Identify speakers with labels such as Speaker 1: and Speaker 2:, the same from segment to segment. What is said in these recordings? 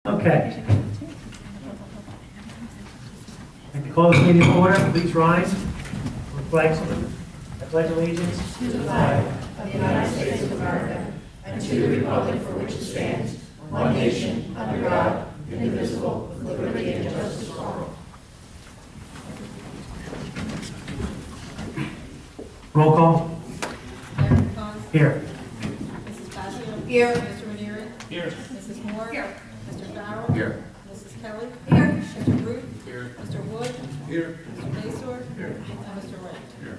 Speaker 1: Okay. I'd like to call this meeting to order. Please rise. Reflect. I pledge allegiance
Speaker 2: To the flag of the United States of America and to the republic for which it stands, one nation, under God, indivisible, with liberty and justice for all.
Speaker 1: Roll call.
Speaker 3: Larry Cons.
Speaker 1: Here.
Speaker 3: Mrs. Basio.
Speaker 2: Here.
Speaker 3: Mr. Ranieri.
Speaker 4: Here.
Speaker 3: Mrs. Moore.
Speaker 2: Here.
Speaker 3: Mr. Farrell.
Speaker 4: Here.
Speaker 3: Mrs. Kelly.
Speaker 2: Here.
Speaker 3: Mr. Root.
Speaker 4: Here.
Speaker 3: Mr. Wood.
Speaker 4: Here.
Speaker 3: Mr. Basor.
Speaker 4: Here.
Speaker 3: And Mr. Wright.
Speaker 4: Here.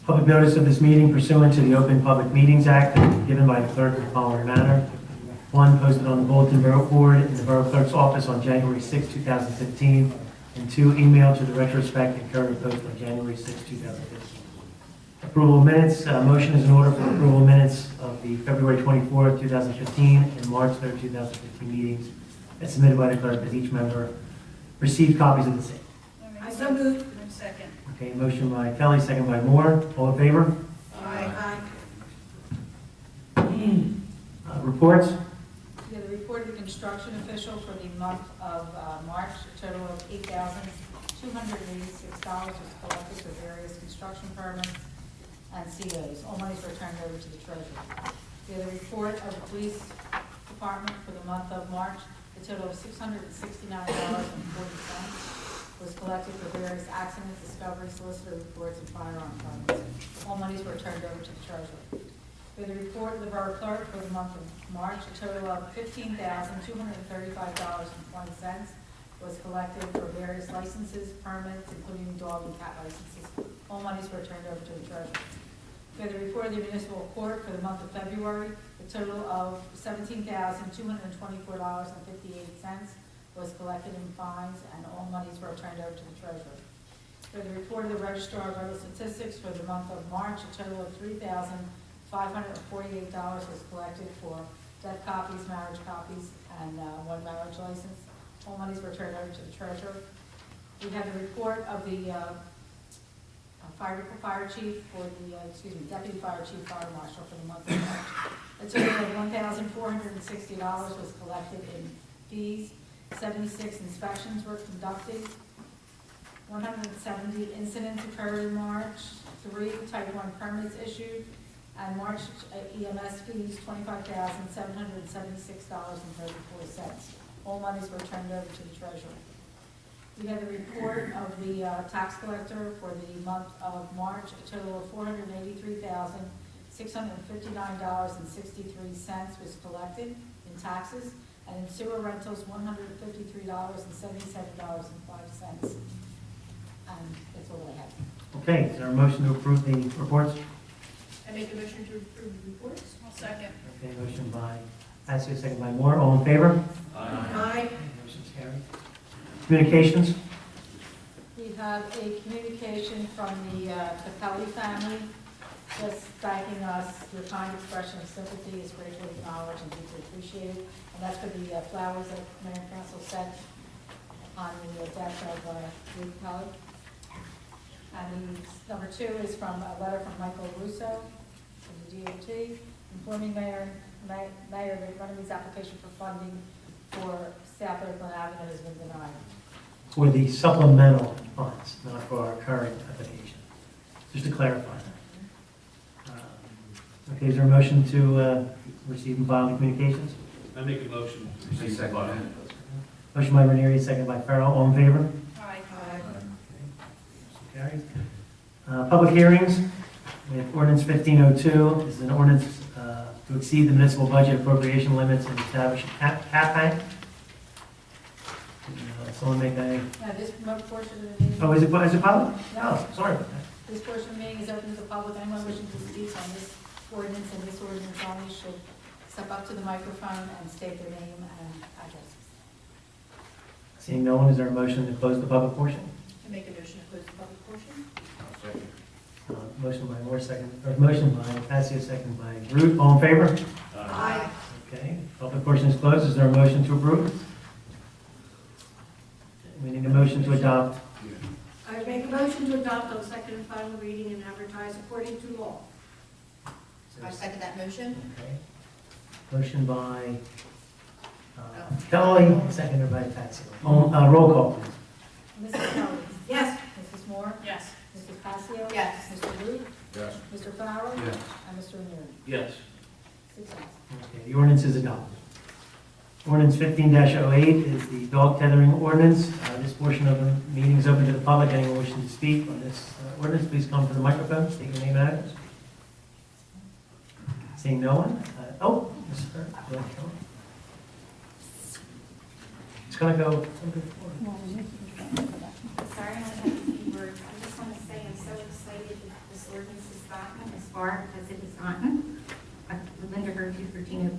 Speaker 1: Public notice of this meeting pursuant to the Open Public Meetings Act given by the clerk in the following manner. 1, posted on the bulletin board in the Borough Clerk's office on January 6, 2015. And 2, emailed to the retrospect and Courier Post on January 6, 2015. Approval of minutes. Motion is in order for approval of minutes of the February 24, 2015 and March 3, 2015 meetings as submitted by the clerk, as each member received copies of the same.
Speaker 2: I so moved. Second.
Speaker 1: Okay, motion by Kelly, second by Moore. All in favor?
Speaker 2: Aye.
Speaker 1: Reports?
Speaker 3: We have the report of the construction official for the month of March. A total of $8,286 was collected for various construction permits and COs. All monies were turned over to the treasurer. We have the report of the police department for the month of March. A total of $669.40 was collected for various accident discovery, solicitor reports, and firearm permits. All monies were turned over to the treasurer. We have the report of the borough clerk for the month of March. A total of $15,235.20 was collected for various licenses, permits, including dog and cat licenses. All monies were turned over to the treasurer. We have the report of the municipal court for the month of February. A total of $17,224.58 was collected in fines, and all monies were turned over to the treasurer. We have the report of the registrar of vital statistics for the month of March. A total of $3,548 was collected for death copies, marriage copies, and one marriage license. All monies were turned over to the treasurer. We have the report of the fire chief for the, deputy fire chief, fire marshal for the month of March. A total of $1,460 was collected in fees. 76 inspections were conducted. 170 incidents occurred in March. 3 Type 1 permits issued. And March EMS fees, $25,776.34. All monies were turned over to the treasurer. We have the report of the tax collector for the month of March. A total of $483,659.63 was collected in taxes, and in sewer rentals, $153.77.05. And that's all I have.
Speaker 1: Okay, is there a motion to approve the reports?
Speaker 2: I make a motion to approve the reports. I'll second.
Speaker 1: Okay, motion by Patsy, second by Moore. All in favor?
Speaker 2: Aye.
Speaker 1: Motion's carried. Communications?
Speaker 3: We have a communication from the Capelli family, just thanking us. Your kind expression of sympathy is gratefully acknowledged and deeply appreciated. And that's for the flowers that Mayor and Council sent on the death of Ruth Capelli. And number 2 is from a letter from Michael Russo from the DOT, informing Mayor that Runnemede's application for funding for South Oakland Avenue has been denied.
Speaker 1: For the supplemental funds, not for our current application. Just to clarify that. Okay, is there a motion to receive and file the communications?
Speaker 4: I make a motion to receive and file.
Speaker 1: Motion by Ranieri, second by Farrell. All in favor?
Speaker 2: Aye.
Speaker 1: Motion carries. Public hearings. We have ordinance 1502. This is an ordinance to exceed the municipal budget appropriation limits and establish a cap bank. Someone make that?
Speaker 3: Now, this portion of the meeting.
Speaker 1: Oh, is it public?
Speaker 3: No.
Speaker 1: Oh, sorry about that.
Speaker 3: This portion of the meeting is open to the public. Anyone wishing to speak on this ordinance and this ordinance only should step up to the microphone and state their name and address.
Speaker 1: Seeing no one, is there a motion to close the public portion?
Speaker 2: I make a motion to close the public portion.
Speaker 1: Motion by Moore, motion by Patsy, second by Root. All in favor?
Speaker 2: Aye.
Speaker 1: Okay, public portion is closed. Is there a motion to approve? We need a motion to adopt.
Speaker 5: I make a motion to adopt on second and final reading and advertise according to law.
Speaker 2: I second that motion.
Speaker 1: Okay. Motion by Kelly, seconded by Patsy. Roll call, please.
Speaker 3: Mrs. Kelly.
Speaker 5: Yes.
Speaker 3: Mrs. Moore.
Speaker 5: Yes.
Speaker 3: Mrs. Passio.
Speaker 2: Yes.
Speaker 3: Mr. Root.
Speaker 4: Yes.
Speaker 3: Mr. Farrell.
Speaker 4: Yes.
Speaker 3: And Mr. Renieri.
Speaker 4: Yes.
Speaker 3: 6 ayes.
Speaker 1: Okay, the ordinance is adopted. Ordinance 15-08 is the dog tethering ordinance. This portion of the meeting is open to the public. Anyone wishing to speak on this ordinance, please come to the microphone, state your name and address. Seeing no one? Mr. It's going to go.
Speaker 6: Sorry, I don't have a few words. I just want to say I'm so excited that this ordinance has gotten as far as it has gotten. Linda heard you, Virginia.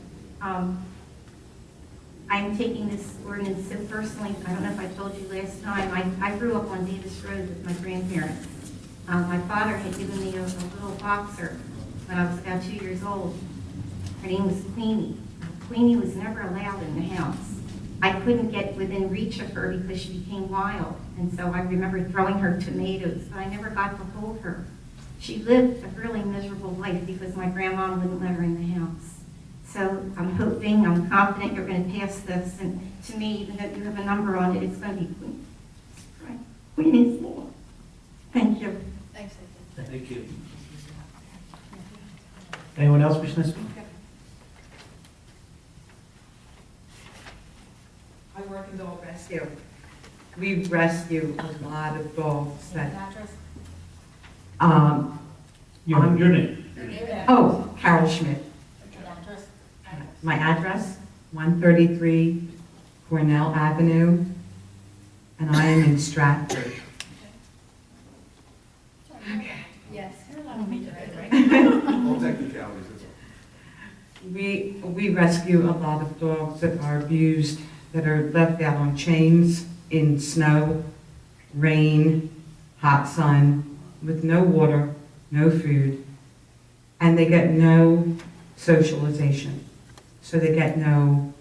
Speaker 6: I'm taking this ordinance so personally. I don't know if I told you last time. I grew up on Davis Road with my grandparents. My father had given me a little boxer when I was about 2 years old. Her name was Queenie. Queenie was never allowed in the house. I couldn't get within reach of her because she became wild. And so I remember throwing her tomatoes, but I never got to hold her. She lived a really miserable life because my grandma wouldn't let her in the house. So I'm hoping, I'm confident you're going to pass this. And to me, even though you have a number on it, it's going to be Queenie's Law. Thank you.
Speaker 2: Thanks,
Speaker 4: Thank you.
Speaker 1: Anyone else wishing to speak?
Speaker 7: I work in dog rescue. We rescue a lot of dogs
Speaker 3: Name and
Speaker 7: that,
Speaker 3: address.
Speaker 4: Your name.
Speaker 7: oh, Carol Schmidt.
Speaker 3: And address.
Speaker 7: My address, 133 Cornell Avenue, and I am in Stratford.
Speaker 2: Yes.
Speaker 4: All technicalities, that's all.
Speaker 7: We rescue a lot of dogs that are abused, that are left out on chains in snow, rain, hot sun, with no water, no food, and they get no socialization. So they get no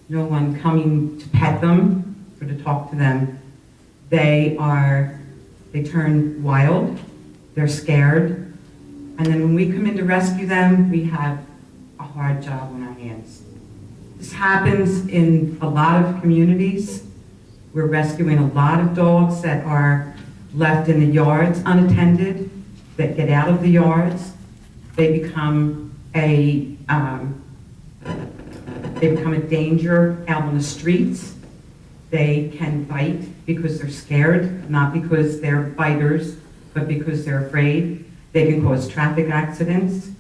Speaker 7: one coming to pet them or to talk to them. They turn wild, they're scared, and then when we come in to rescue them, we have a hard job on our hands. This happens in a lot of communities. We're rescuing a lot of dogs that are left in the yards unattended, that get out of the yards. They become a danger out on the streets. They can bite because they're scared, not because they're biters, but because they're afraid. They can cause traffic accidents.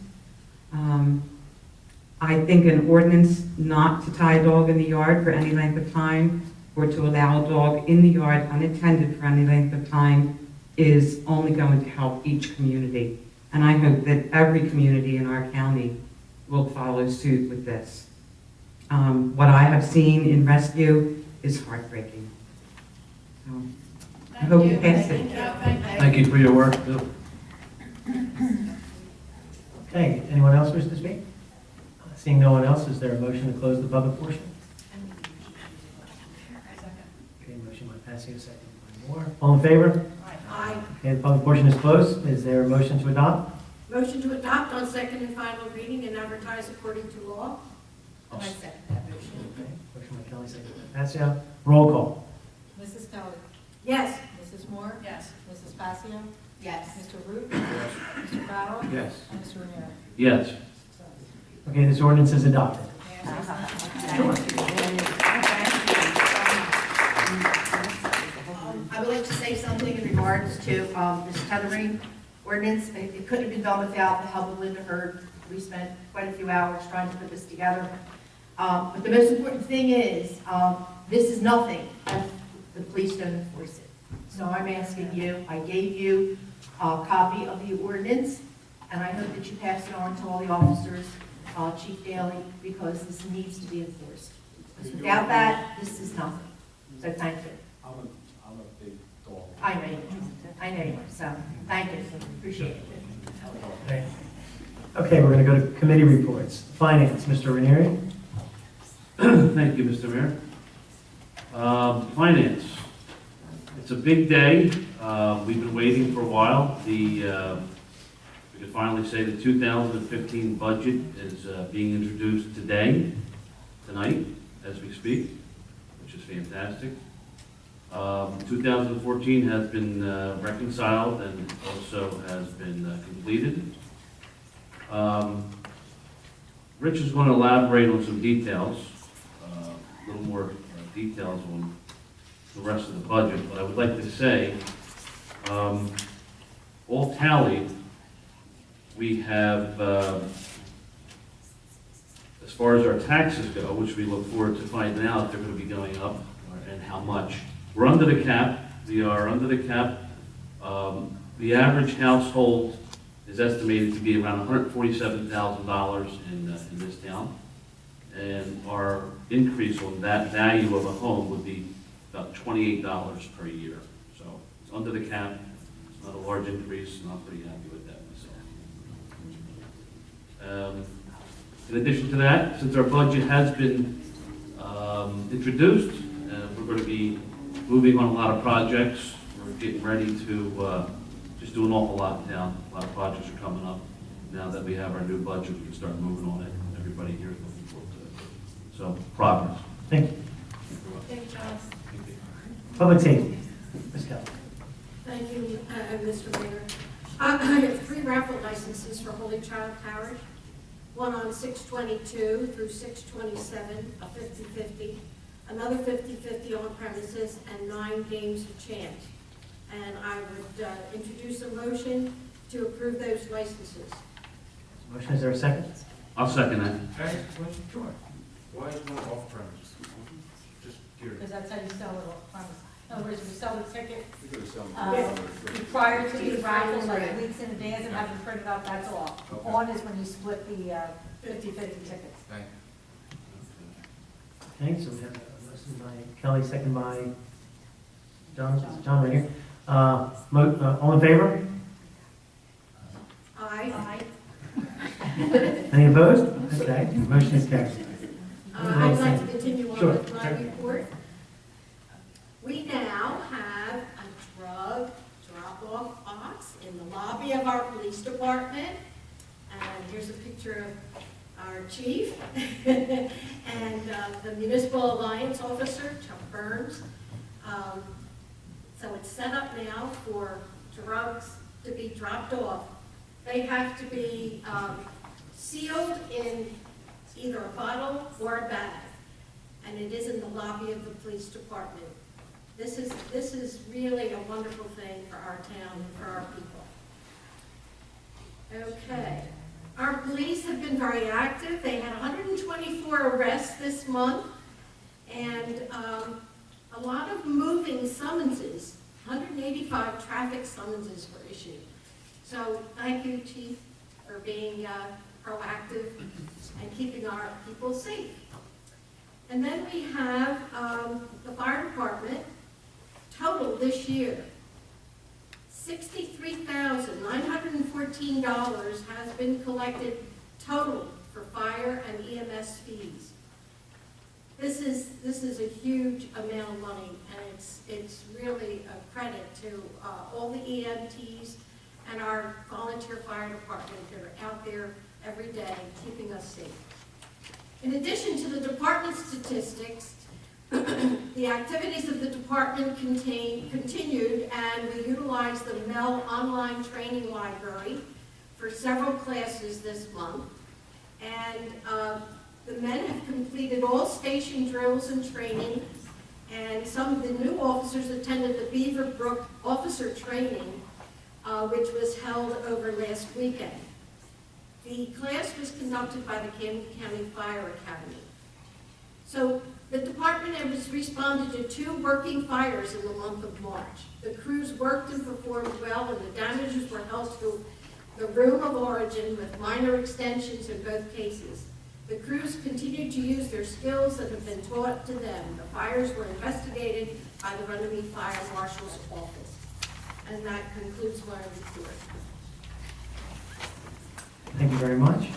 Speaker 7: I think an ordinance not to tie a dog in the yard for any length of time or to allow a dog in the yard unattended for any length of time is only going to help each community. And I hope that every community in our county will follow suit with this. What I have seen in rescue is heartbreaking. So, I hope you pass it.
Speaker 4: Thank you for your work, Bill.
Speaker 1: Okay, anyone else wish to speak? Seeing no one else, is there a motion to close the public portion? Okay, motion by Passio, second by Moore. All in favor?
Speaker 5: Aye.
Speaker 1: Okay, the public portion is closed. Is there a motion to adopt?
Speaker 5: Motion to adopt on second and final reading and advertise according to law.
Speaker 2: And I second that motion.
Speaker 1: Okay, motion by Kelly, second by Passio. Roll call.
Speaker 3: Mrs. Kelly.
Speaker 5: Yes.
Speaker 3: Mrs. Moore.
Speaker 2: Yes.
Speaker 3: Mrs. Passio.
Speaker 2: Yes.
Speaker 3: Mr. Root. Mr. Farrell.
Speaker 4: Yes.
Speaker 3: And Mr. Renieri.
Speaker 4: Yes.
Speaker 3: 6 ayes.
Speaker 1: Okay, this ordinance is adopted.
Speaker 2: I would like to say something in regards to this tethering ordinance. It couldn't have been done without the help of Linda Hurd. We spent quite a few hours trying to put this together. But the most important thing is, this is nothing if the police don't enforce it. So I'm asking you, I gave you a copy of the ordinance, and I hope that you pass it on to all the officers, Chief Daly, because this needs to be enforced. Because without that, this is nothing. So thank you.
Speaker 8: I'm a big dog.
Speaker 2: I know you, I know you, so thank you, appreciate it.
Speaker 1: Okay. Okay, we're going to go to committee reports. Finance, Mr. Ranieri.
Speaker 4: Thank you, Mr. Mayor. Finance. It's a big day. We've been waiting for a while. We can finally say the 2015 budget is being introduced tonight. as we speak, which is fantastic. 2014 has been reconciled and also has been completed. Rich is going to elaborate on some details, a little more details on the rest of the budget, but I would like to say, all tallied, we have, as far as our taxes go, which we look forward to finding out if they're going to be going up and how much, we're under the cap. We are under the cap. The average household is estimated to be around $147,000 in this town. And our increase on that value of a home would be about $28 per year. So it's under the cap. It's not a large increase, and I'm pretty happy with that myself. In addition to that, since our budget has been introduced, we're going to be moving on a lot of projects. We're getting ready to just do an awful lot in town. A lot of projects are coming up. Now that we have our new budget, we can start moving on it. Everybody here is looking forward to it. So, progress.
Speaker 1: Thank you.
Speaker 5: Thank you, John.
Speaker 4: Thank you.
Speaker 1: Public safety. Ms. Kelly.
Speaker 5: Thank you, Mr. Mayor. I have 3 raffle licenses for Holy Child Parish. One on 6/22 through 6/27, a 50/50. Another 50/50 on premises, and 9 games of chance. And I would introduce a motion to approve those licenses.
Speaker 1: Motion, is there a second?
Speaker 4: I'll second that.
Speaker 8: Can I ask a question? Sure. Why is one off premise? Just curious.
Speaker 3: Because that's how you sell it off premise. In other words, you sell the ticket
Speaker 8: You could have sold
Speaker 3: prior to the raffle, like weeks in advance, and have them printed out, that's all.
Speaker 8: Okay.
Speaker 3: On is when you split the 50/50 tickets.
Speaker 8: Thank
Speaker 1: Okay, so we have a motion by Kelly, second by John right here. All in favor?
Speaker 5: Aye.
Speaker 1: Any opposed? Okay, motion is carried.
Speaker 5: I'd like to continue
Speaker 1: Sure.
Speaker 5: on with my report. We now have a drug drop-off box in the lobby of our police department. And here's a picture of our chief and the Municipal Alliance officer, Chuck Burns. So it's set up now for drugs to be dropped off. They have to be sealed in either a bottle or a bag, and it is in the lobby of the police department. This is really a wonderful thing for our town and for our people. Okay. Our police have been very active. They had 124 arrests this month, and a lot of moving summonses. 185 traffic summonses were issued. So thank you, Chief, for being proactive and keeping our people safe. And then we have the fire department. Total this year, $63,914 has been collected total for fire and EMS fees. This is a huge amount of money, and it's really a credit to all the EMTs and our volunteer fire department that are out there every day keeping us safe. In addition to the department statistics, the activities of the department continued, and we utilized the Mel online training library for several classes this month. And the men have completed all station drills and training, and some of the new officers attended the Beaver Brook officer training, which was held over last weekend. The class was conducted by the Camden County Fire Academy. So the department has responded to 2 working fires in the month of March. The crews worked and performed well, and the damages were held to the room of origin with minor extensions in both cases. The crews continued to use their skills that have been taught to them. The fires were investigated by the Runnemede Fire Marshal's office. And that concludes my report.
Speaker 1: Thank you very much.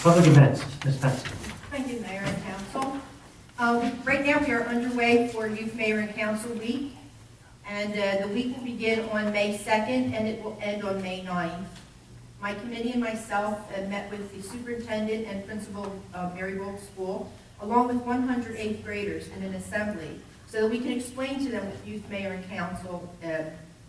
Speaker 1: Public events, Ms. Paxton.
Speaker 2: Thank you, Mayor and Council. Right now, we are underway for Youth Mayor and Council Week, and the week will begin on May 2nd, and it will end on May 9th. My committee and myself met with the superintendent and principal of Marywold School, along with 100 eighth graders in an assembly, so that we can explain to them what youth mayor and council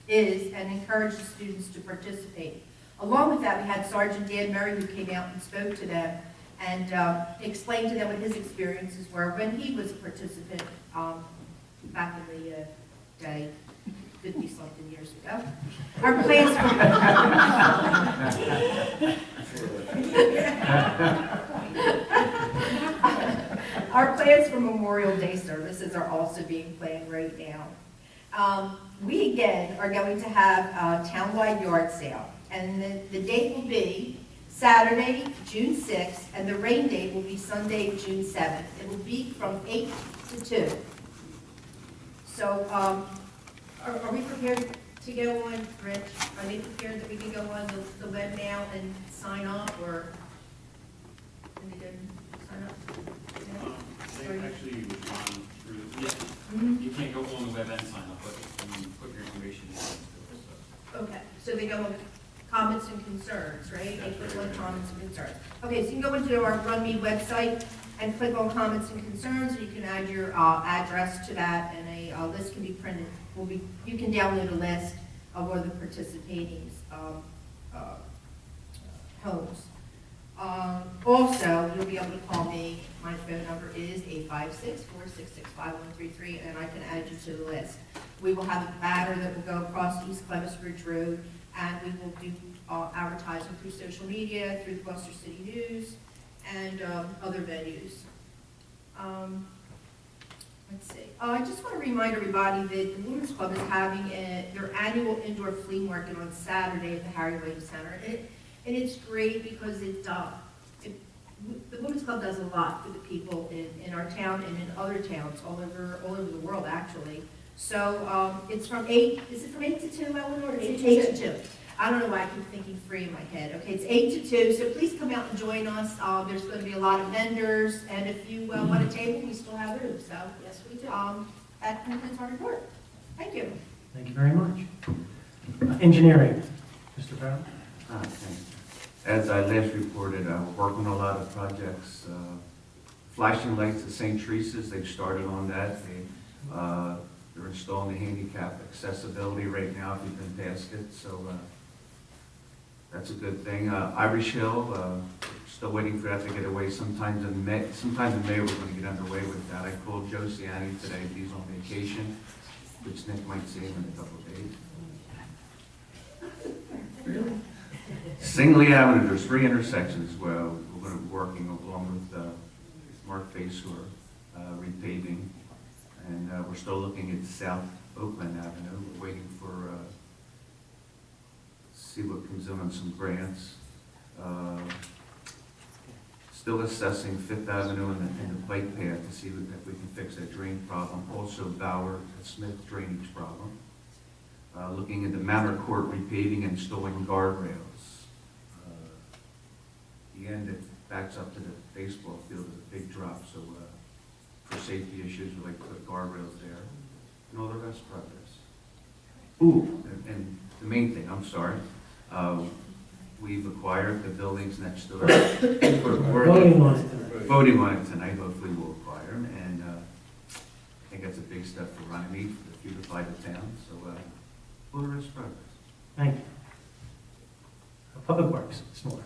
Speaker 2: is and encourage the students to participate. Along with that, we had Sergeant Dan Murray, who came out and spoke to them and explained to them what his experiences were when he was a participant back in the day, 50-something years ago. Our plans Our plans for Memorial Day services are also being planned right now. We again are going to have a townwide yard sale, and the date will be Saturday, June 6th, and the rain date will be Sunday, June 7th. It will be from 8 to 2. So, are we prepared to go on, Rich? Are they prepared that we can go on the web now and sign up, or? Can they go sign up?
Speaker 9: They actually would run through, yeah,
Speaker 2: Mhm.
Speaker 9: you can't go on the web and sign up, but you can put your information in. So,
Speaker 2: Okay, so they go on comments and concerns, right? They
Speaker 9: That's
Speaker 2: click
Speaker 9: right,
Speaker 2: on
Speaker 9: right.
Speaker 2: comments and concerns. Okay, so you can go into our Runnemede website and click on comments and concerns, and you can add your address to that, and a list can be printed. You can download a list of all the participating homes. Also, you'll be able to call me. My phone number is 856-466-5133, and I can add you to the list. We will have a banner that will go across East Columbus Ridge Road, and we will do advertising through social media, through the Gloucester City News, and other venues. Let's see. I just want to remind everybody that the Women's Club is having their annual indoor flea market on Saturday at the Harry Williams Center. And it's great because the Women's Club does a lot for the people in our town and in other towns all over the world, actually. So it's from 8, is it from 8 to 2, Ellen, or 8 to 2? I don't know why I keep thinking 3 in my head. Okay, it's 8 to 2, so please come out and join us. There's going to be a lot of vendors, and if you want a table, we still have room, so.
Speaker 5: Yes, we do.
Speaker 2: That concludes our report. Thank you.
Speaker 1: Thank you very much. Engineering, Mr. Farrell?
Speaker 10: Thanks. As I last reported, we're working on a lot of projects. Flashing lights at St. Teresa's, they've started on that. They're installing the handicap accessibility right now, if you've been past it, so that's a good thing. Irish Hill, still waiting for that to get away. Sometime in May we're going to get underway with that. I called Joe Ciani today, he's on vacation, which Nick might see him in a couple of days. Really? Singley Avenue, there's 3 intersections where we're going to be working along with Mark Face, who are repaving. And we're still looking at South Oakland Avenue. We're waiting for, see what comes in on some grants. Still assessing Fifth Avenue and the bike path to see if we can fix that drain problem. Also Bauer and Smith drainage problem. Looking at the Manor Court repaving and installing guardrails. The end that backs up to the baseball field is a big drop, so for safety issues, we like to put guardrails there, and all the rest progress. Ooh, and the main thing, I'm sorry, we've acquired the buildings next door. We're
Speaker 1: Voting on it tonight.
Speaker 10: voting on it tonight, hopefully we'll acquire them, and I think that's a big step for Runnemede to beautify the town, so all the rest progress.
Speaker 1: Thank you. Public Works, Smaller.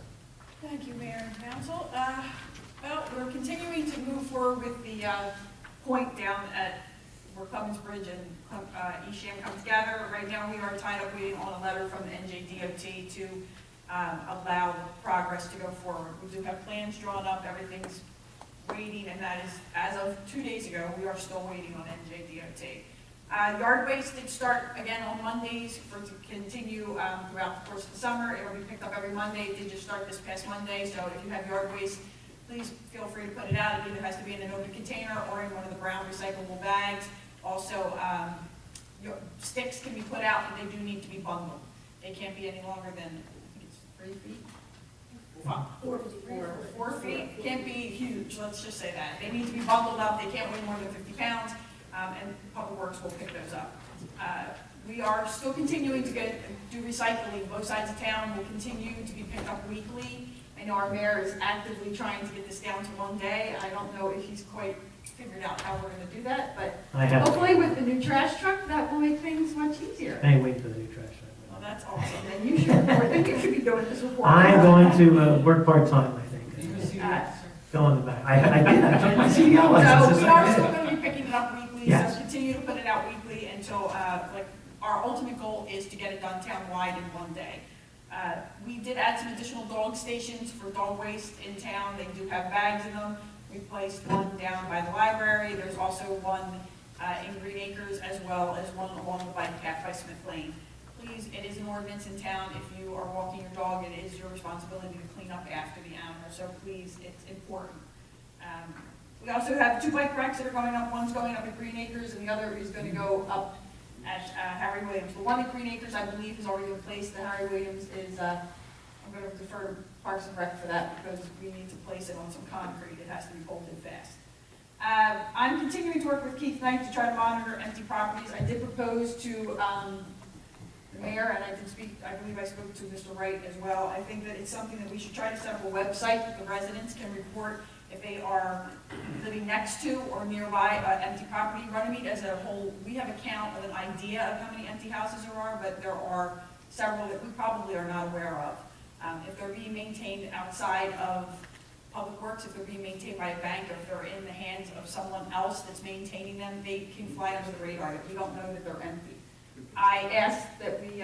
Speaker 11: Thank you, Mayor and Council. Well, we're continuing to move forward with the point down at where Clemens Bridge and East Sham come together. Right now, we are tied up waiting on a letter from the NJDOT to allow progress to go forward. We do have plans drawn up, everything's waiting, and that is, as of 2 days ago, we are still waiting on NJDOT. Yard waste did start again on Mondays to continue throughout the course of the summer. It will be picked up every Monday. It did just start this past Monday, so if you have yard waste, please feel free to put it out. It either has to be in an open container or in one of the brown recyclable bags. Also, your sticks can be put out, but they do need to be bundled. They can't be any longer than, I think it's 3 feet? 4 feet. Can't be huge, let's just say that. They need to be bundled up. They can't weigh more than 50 pounds. And Public Works will pick those up. We are still continuing to do recycling. Both sides of town will continue to be picked up weekly. I know our mayor is actively trying to get this down to one day. I don't know if he's quite figured out how we're gonna do that, but
Speaker 1: I have,
Speaker 11: hopefully with the new trash truck, that will make things much easier.
Speaker 1: I ain't waiting for the new trash
Speaker 11: Well,
Speaker 1: truck.
Speaker 11: that's awesome. Then you should report, then you should be doing this report.
Speaker 1: I'm going to work part-time, I think.
Speaker 11: Uh,
Speaker 1: Go in the back. I did, I took my CDL license.
Speaker 11: So we are still gonna be picking it up weekly,
Speaker 1: Yes.
Speaker 11: so continue to put it out weekly until, like, our ultimate goal is to get it done town-wide in one day. We did add some additional dog stations for dog waste in town. They do have bags in them. We placed one down by the library. There's also one in Green Acres, as well as one along the bike path by Smith Lane. Please, it is an ordinance in town. If you are walking your dog, it is your responsibility to clean up after the animal. So please, it's important. We also have 2 bike racks that are going up. One's going up at Green Acres, and the other is going to go up at Harry Williams. The one at Green Acres, I believe, is already in place. The Harry Williams is, I'm going to defer to Parks and Rec for that because we need to place it on some concrete. It has to be bolted fast. I'm continuing to work with Keith Knight to try to monitor empty properties. I did propose to the mayor, and I did speak, I believe I spoke to Mr. Wright as well. I think that it's something that we should try to set up a website that the residents can report if they are living next to or nearby empty property. Runnemede as a whole, we have a count of an idea of how many empty houses there are, but there are several that we probably are not aware of. If they're being maintained outside of Public Works, if they're being maintained by a bank, or if they're in the hands of someone else that's maintaining them, they can fly under the radar, that we don't know that they're empty. I asked that we,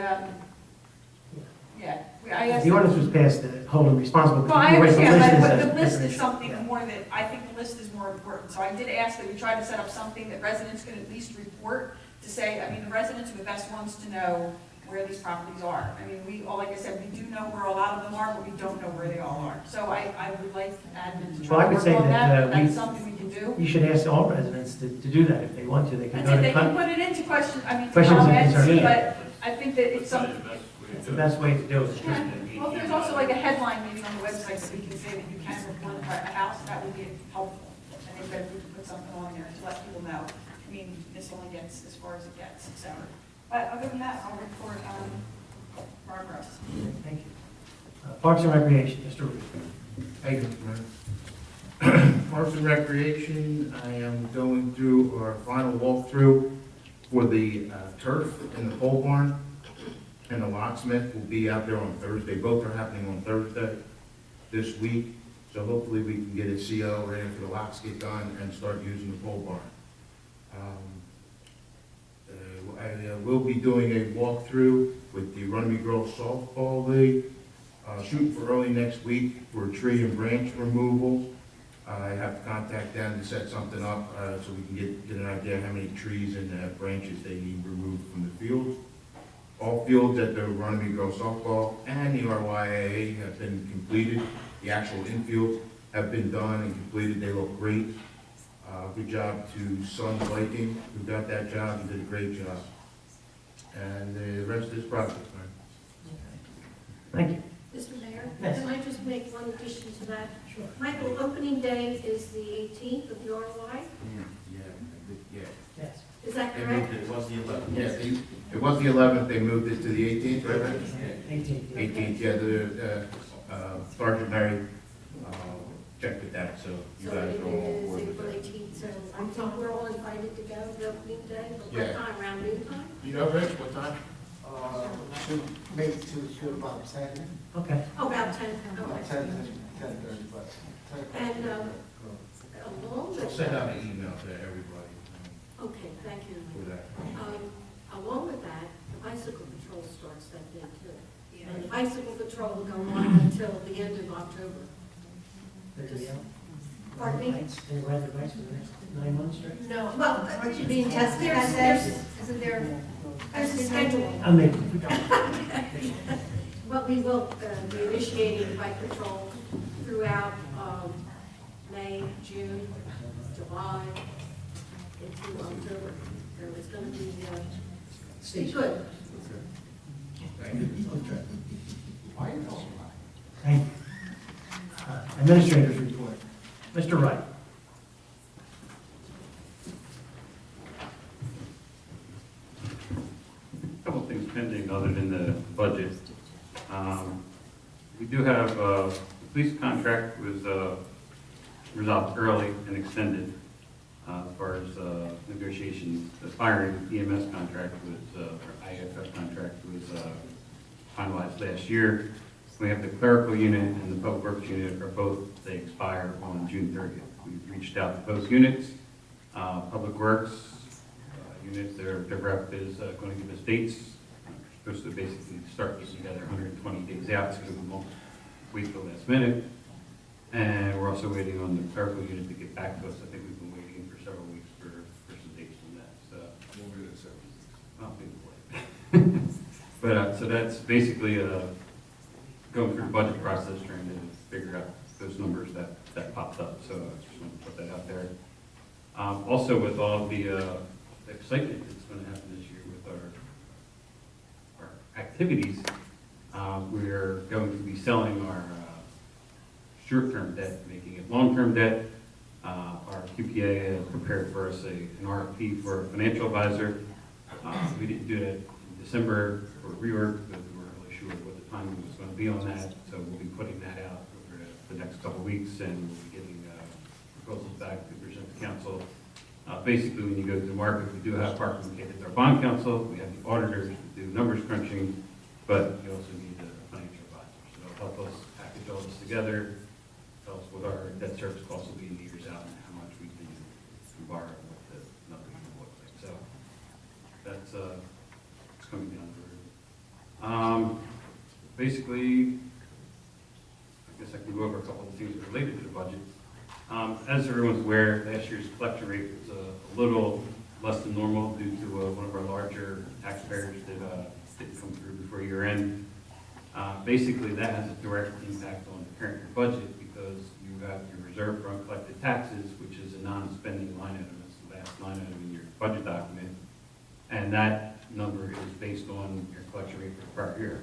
Speaker 11: I asked.
Speaker 1: The ordinance was passed to hold them responsible.
Speaker 11: Well, I
Speaker 1: the
Speaker 11: understand, but
Speaker 1: list is
Speaker 11: the
Speaker 1: a
Speaker 11: list
Speaker 1: different
Speaker 11: is
Speaker 1: issue.
Speaker 11: something
Speaker 1: Yeah.
Speaker 11: more that, I think the list is more important. So I did ask that we try to set up something that residents can at least report to say, I mean, the residents are the best ones to know where these properties are. I mean, we, like I said, we do know where a lot of them are, but we don't know where they all are. So I would like admin to
Speaker 1: Well, I
Speaker 11: try to
Speaker 1: would
Speaker 11: work
Speaker 1: say
Speaker 11: on
Speaker 1: that,
Speaker 11: that.
Speaker 1: we-
Speaker 11: That's something we can do.
Speaker 1: You should ask all residents to do that if they want to. They can
Speaker 11: That's
Speaker 1: go
Speaker 11: it, they
Speaker 1: to,
Speaker 11: can put it into question, I mean, to
Speaker 1: Questions and
Speaker 11: comments,
Speaker 1: concerns.
Speaker 11: but I think that it's something.
Speaker 1: it's the best way to do it.
Speaker 11: Yeah. Well, if there's also like a headline maybe on the website that we can say that you can report a house, that would be helpful. I think that if we could put something on there to let people know. I mean, this only gets as far as it gets, so. But other than that, I'll report progress.
Speaker 1: Thank you. Parks and Recreation, Mr. Reed.
Speaker 8: Thank you, Mr. Mayor. Parks and Recreation, I am going through our final walkthrough for the turf in the pole barn, and the locksmith will be out there on Thursday. Both are happening on Thursday this week, so hopefully we can get a CO right after the locks get done and start using the pole barn. I will be doing a walkthrough with the Runnemede Girls Softball League, shooting for early next week for tree and branch removal. I have to contact them to set something up so we can get an idea how many trees and branches they need removed from the fields. All fields at the Runnemede Girls Softball and the RYAA have been completed. The actual infields have been done and completed. They look great. Good job to Sun Lighting, who got that job. He did a great job. And the rest is project,
Speaker 1: Thank you.
Speaker 5: Mr. Mayor,
Speaker 1: Yes.
Speaker 5: can I just make one addition to that?
Speaker 1: Sure.
Speaker 5: Michael, opening day is the 18th of the RY,
Speaker 8: Yeah.
Speaker 1: Yes.
Speaker 5: is that
Speaker 9: They
Speaker 5: correct?
Speaker 9: moved it, it was the 11th.
Speaker 8: Yeah, it was the 11th, they moved it to the 18th, right?
Speaker 1: 18.
Speaker 8: 18th, yeah, the Sergeant Mary checked with that, so you
Speaker 5: So
Speaker 8: guys
Speaker 5: it
Speaker 8: are all on
Speaker 5: is
Speaker 8: board with
Speaker 5: April
Speaker 8: that.
Speaker 5: 18th, so I think we're all invited to go to opening day, but
Speaker 8: Yeah.
Speaker 5: what time, around noon time?
Speaker 8: You know, Rich, what time?
Speaker 12: Maybe to about 10,
Speaker 1: Okay.
Speaker 5: Oh, about 10,
Speaker 12: about
Speaker 5: okay.
Speaker 12: 10:30, but 10.
Speaker 5: And along
Speaker 8: I'll
Speaker 5: with
Speaker 8: send
Speaker 5: that,
Speaker 8: out an email to everybody
Speaker 5: okay, thank you.
Speaker 8: for that.
Speaker 5: Along with that, the bicycle patrol starts that day too. And the bicycle patrol will go on until the end of October.
Speaker 1: They're gonna be out.
Speaker 5: Pardon me?
Speaker 1: They ride their bikes for the next 9 months straight?
Speaker 5: No, well,
Speaker 2: Aren't you being tested
Speaker 5: there's,
Speaker 2: that day?
Speaker 5: there's,
Speaker 2: Isn't there?
Speaker 5: there's a schedule.
Speaker 1: I mean,
Speaker 5: But we will be initiating bike patrol throughout May, June, July, into October. So it's going to be good.
Speaker 8: Thank you.
Speaker 1: Thank you. Administrators report. Mr. Wright.
Speaker 9: police contract was resolved early and extended as far as negotiations. The fire and EMS contract was, or IFF contract was finalized last year. We have the clerical unit and the public works unit are both, they expire on June 30th. We've reached out to both units. Public works unit, their rep is going to give us dates. We're supposed to basically start this together 120 days out, so we won't wait till the last minute. And we're also waiting on the clerical unit to get back to us. I think we've been waiting for several weeks for some dates on that, so.
Speaker 13: Longer than 7 weeks.
Speaker 9: I'll think of it. But, so that's basically going through the budget process, trying to figure out those numbers that popped up, so I just want to put that out there. Also with all the excitement that's going to happen this year with our activities, we are going to be selling our short-term debt, making it long-term debt. Our QPA has prepared for us an RFP for a financial advisor. We didn't do that in December for rework because we weren't really sure what the timing was going to be on that. So we'll be putting that out over the next couple of weeks, and we'll be getting proposals back to present to council. Basically, when you go to the market, we do have Park indicated our bond counsel. We have the auditors who do numbers crunching, but you also need a financial advisor. So they'll help us package all this together, tell us what our debt service costs will be in the years out and how much we can borrow and what the numbers will look like. So that's it's coming down the road. Basically, I guess I can go over a couple of things related to the budget. As everyone's aware, last year's collection rate was a little less than normal due to one of our larger taxpayers that didn't come through before year end. Basically, that has a direct impact on the current year budget because you have your reserve for uncollected taxes, which is a non-spending line item. It's the last line item in your budget document. And that number is based on your collection rate for the prior year.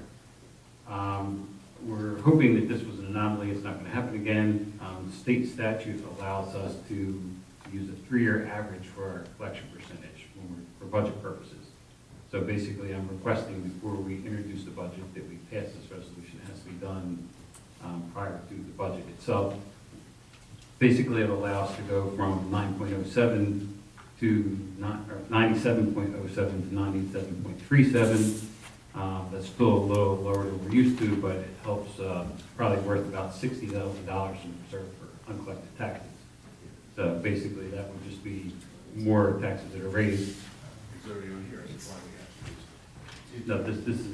Speaker 9: We're hoping that this was an anomaly. It's not going to happen again. State statute allows us to use a 3-year average for our collection percentage for budget purposes. So basically, I'm requesting before we introduce the budget that we pass this resolution. It has to be done prior to the budget itself. Basically, it allows to go from 9.07 to 97.07 to 97.37. That's still a little lower than we're used to, but it helps, probably worth about $60,000 in reserve for uncollected taxes. So basically, that would just be more taxes that are raised.
Speaker 13: It's already on here, that's why we have to.
Speaker 9: No, this is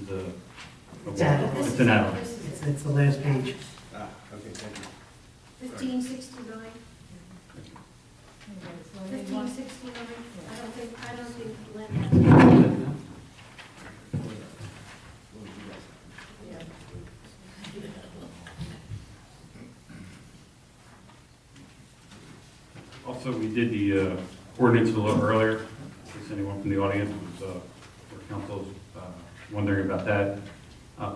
Speaker 1: It's add-on.
Speaker 9: it's an add-on.
Speaker 1: It's the last page.
Speaker 13: Ah, okay, thank you.
Speaker 5: 1569,
Speaker 3: Okay, so we need one-
Speaker 5: 1569, I don't think Lynn has.
Speaker 9: Also, we did the ordinance a little earlier, in case anyone from the audience was, or council's wondering about that.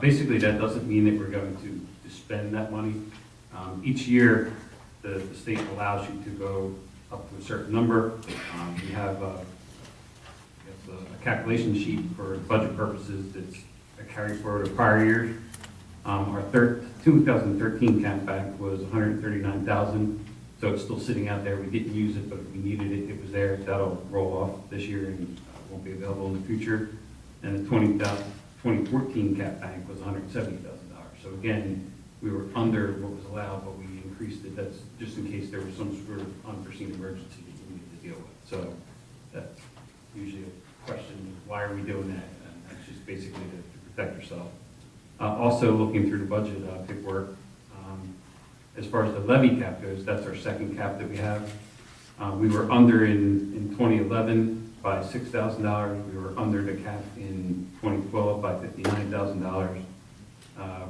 Speaker 9: Basically, that doesn't mean that we're going to spend that money. Each year, the state allows you to go up to a certain number. We have a calculation sheet for budget purposes that's a carry forward of prior years. Our 2013 cap bank was $139,000. So it's still sitting out there. We didn't use it, but if we needed it, it was there. That'll roll off this year and won't be available in the future. And the 2014 cap bank was $170,000. So again, we were under what was allowed, but we increased it. That's just in case there was some sort of unforeseen emergency that we needed to deal with. So that's usually a question, why are we doing that? And that's just basically to protect yourself. Also looking through the budget paperwork, as far as the levy cap goes, that's our second cap that we have. We were under in 2011 by $6,000. We were under the cap in 2012 by $59,000.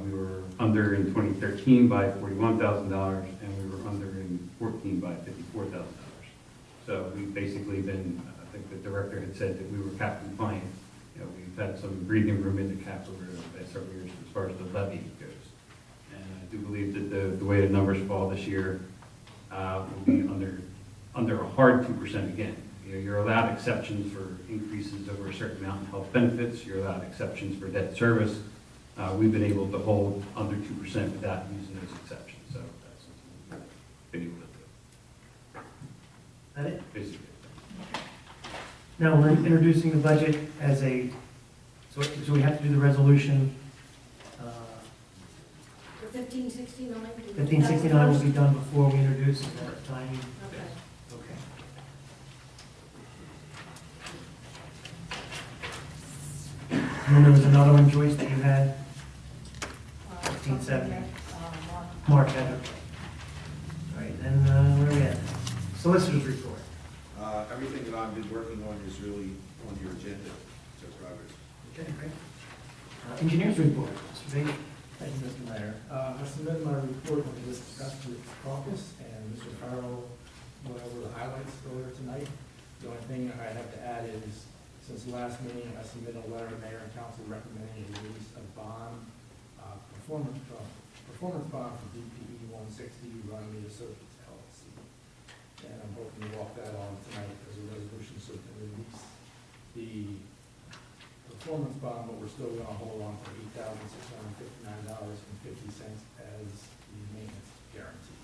Speaker 9: We were under in 2013 by $41,000, and we were under in 2014 by $54,000. So we've basically been, I think the director had said that we were cap compliant. You know, we've had some breathing room in the cap over the past several years as far as the levy goes. I do believe that the way the numbers fall this year will be under a hard 2% again. You know, you're allowed exceptions for increases over a certain amount in health benefits. You're allowed exceptions for debt service. We've been able to hold under 2% without using those exceptions.
Speaker 1: that it?
Speaker 9: basically.
Speaker 1: Now, we're introducing the budget as a, so we have to do the resolution.
Speaker 5: For 1569?
Speaker 1: 1569 will be done before we introduce that timing.
Speaker 5: Okay.
Speaker 1: Okay. And then there was another one, Joyce, that you had, 1570. Mark had it. All right, and where are we at? Solicitor's report.
Speaker 13: Everything that I've been working on is really on your agenda, so progress.
Speaker 1: Okay, great. Engineers report, Mr. Bailey.
Speaker 14: Thank you, Mr. Mayor. I submitted my report when it was discussed with the caucus, and Mr. Farrell went over the highlights earlier tonight. The only thing I have to add is, since the last meeting, I submitted a letter to mayor and council recommending the release of bond, performance bond for DPE 160 Runnemede Associates LLC. And I'm hoping to walk that on tonight as a resolution so we can release the performance bond, but we're still gonna hold on for $8,659.50 as the maintenance guarantee.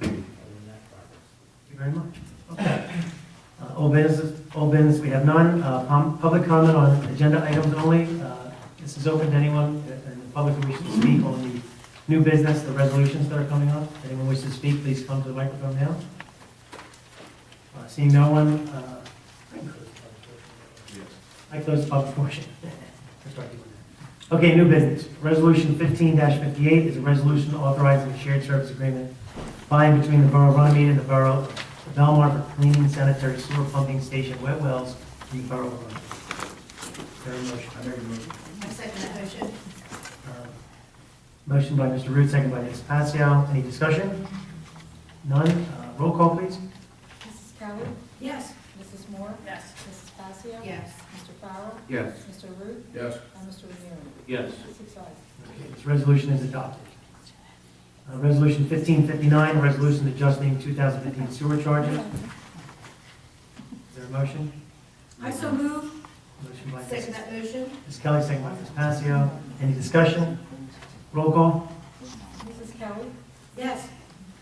Speaker 14: Other than that, progress.
Speaker 1: Thank you very much. Okay. Old business, we have none. Public comment on agenda items only. This is open to anyone in the public who wishes to speak on the new business, the resolutions that are coming up. If anyone wishes to speak, please come to the microphone now. Seeing no one, I close the public portion. Okay, new business. Resolution 15-58 is a resolution authorizing a shared service agreement by and between the Borough of Runnemede and the Borough of Belmar for cleaning sanitary sewer pumping station wet wells in the Borough of Runnemede. Is there a motion?
Speaker 12: I make a motion.
Speaker 2: I second that motion.
Speaker 1: Motion by Mr. Root, second by Ms. Pacio. Any discussion? None. Roll call, please.
Speaker 3: Mrs. Kelly?
Speaker 5: Yes.
Speaker 3: Mrs. Moore?
Speaker 11: Yes.
Speaker 3: Mrs. Pacio?
Speaker 2: Yes.
Speaker 3: Mr. Farrell?
Speaker 10: Yes.
Speaker 3: Mr. Root?
Speaker 12: Yes.
Speaker 3: And Mr. Renieri?
Speaker 4: Yes.
Speaker 3: 6 ayes.
Speaker 1: Okay, this resolution is adopted. Resolution 1559, a resolution adjusting 2015 sewer charges. Is there a motion?
Speaker 5: I so move.
Speaker 1: Motion by
Speaker 2: Second that motion.
Speaker 1: Ms. Kelly, second by Ms. Pacio. Any discussion? Roll call.
Speaker 3: Mrs. Kelly?
Speaker 5: Yes.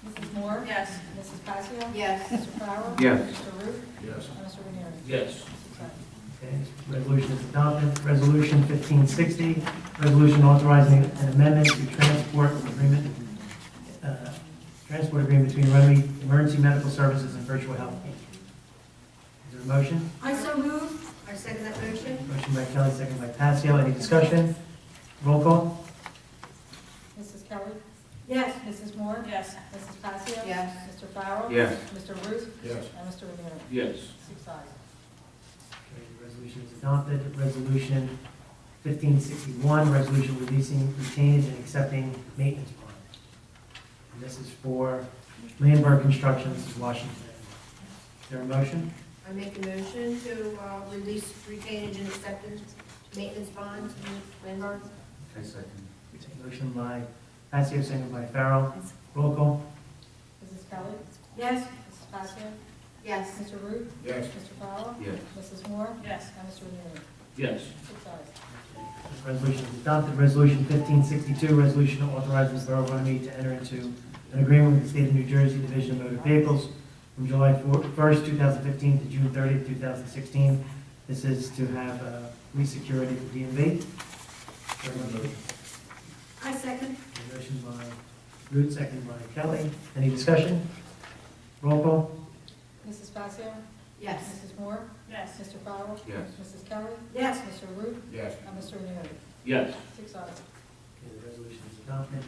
Speaker 3: Mrs. Moore?
Speaker 11: Yes.
Speaker 3: Mrs. Pacio?
Speaker 2: Yes.
Speaker 3: Mr. Farrell?
Speaker 10: Yes.
Speaker 3: Mr. Root?
Speaker 12: Yes.
Speaker 3: And Mr. Renieri?
Speaker 4: Yes.
Speaker 3: 6 ayes.
Speaker 1: Okay, this resolution is adopted. Resolution 1560, resolution authorizing an amendment to transport agreement between Runnemede Emergency Medical Services and Virtual Health. Is there a motion?
Speaker 5: I so move.
Speaker 2: I second that motion.
Speaker 1: Motion by Kelly, second by Pacio. Any discussion? Roll call.
Speaker 3: Mrs. Kelly?
Speaker 5: Yes.
Speaker 3: Mrs. Moore?
Speaker 11: Yes.
Speaker 3: Mrs. Pacio?
Speaker 2: Yes.
Speaker 3: Mr. Farrell?
Speaker 10: Yes.
Speaker 3: Mr. Root?
Speaker 12: Yes.
Speaker 3: And Mr. Renieri?
Speaker 4: Yes.
Speaker 3: 6 ayes.
Speaker 1: Okay, the resolution is adopted. Resolution 1561, resolution releasing retainage and accepting maintenance bond. And this is for Landberg Construction, this is Washington. Is there a motion?
Speaker 2: I make a motion to release retainage and acceptance maintenance bonds in Landmark.
Speaker 10: I second.
Speaker 1: Motion by Pacio, second by Farrell. Roll call.
Speaker 3: Mrs. Kelly?
Speaker 5: Yes.
Speaker 3: Mrs. Pacio?
Speaker 2: Yes.
Speaker 3: Mr. Root?
Speaker 12: Yes.
Speaker 3: Mr. Farrell?
Speaker 10: Yes.
Speaker 3: Mrs. Moore?
Speaker 11: Yes.
Speaker 3: And Mr. Renieri?
Speaker 4: Yes.
Speaker 3: 6 ayes.
Speaker 1: This resolution is adopted. Resolution 1562, resolution authorizing the Borough of Runnemede to enter into an agreement with the State of New Jersey Division of Motor Vehicles from July 1st, 2015 to June 30th, 2016. This is to have police security for DMV.
Speaker 5: I second.
Speaker 1: Motion by Root, second by Kelly. Any discussion? Roll call.
Speaker 3: Mrs. Pacio?
Speaker 2: Yes.
Speaker 3: Mrs. Moore?
Speaker 11: Yes.
Speaker 3: Mr. Farrell?
Speaker 10: Yes.
Speaker 3: Mrs. Kelly?
Speaker 5: Yes.
Speaker 3: Mr. Root?
Speaker 12: Yes.
Speaker 3: And Mr. Renieri?
Speaker 4: Yes.
Speaker 3: 6 ayes.
Speaker 1: Okay, the resolution is adopted.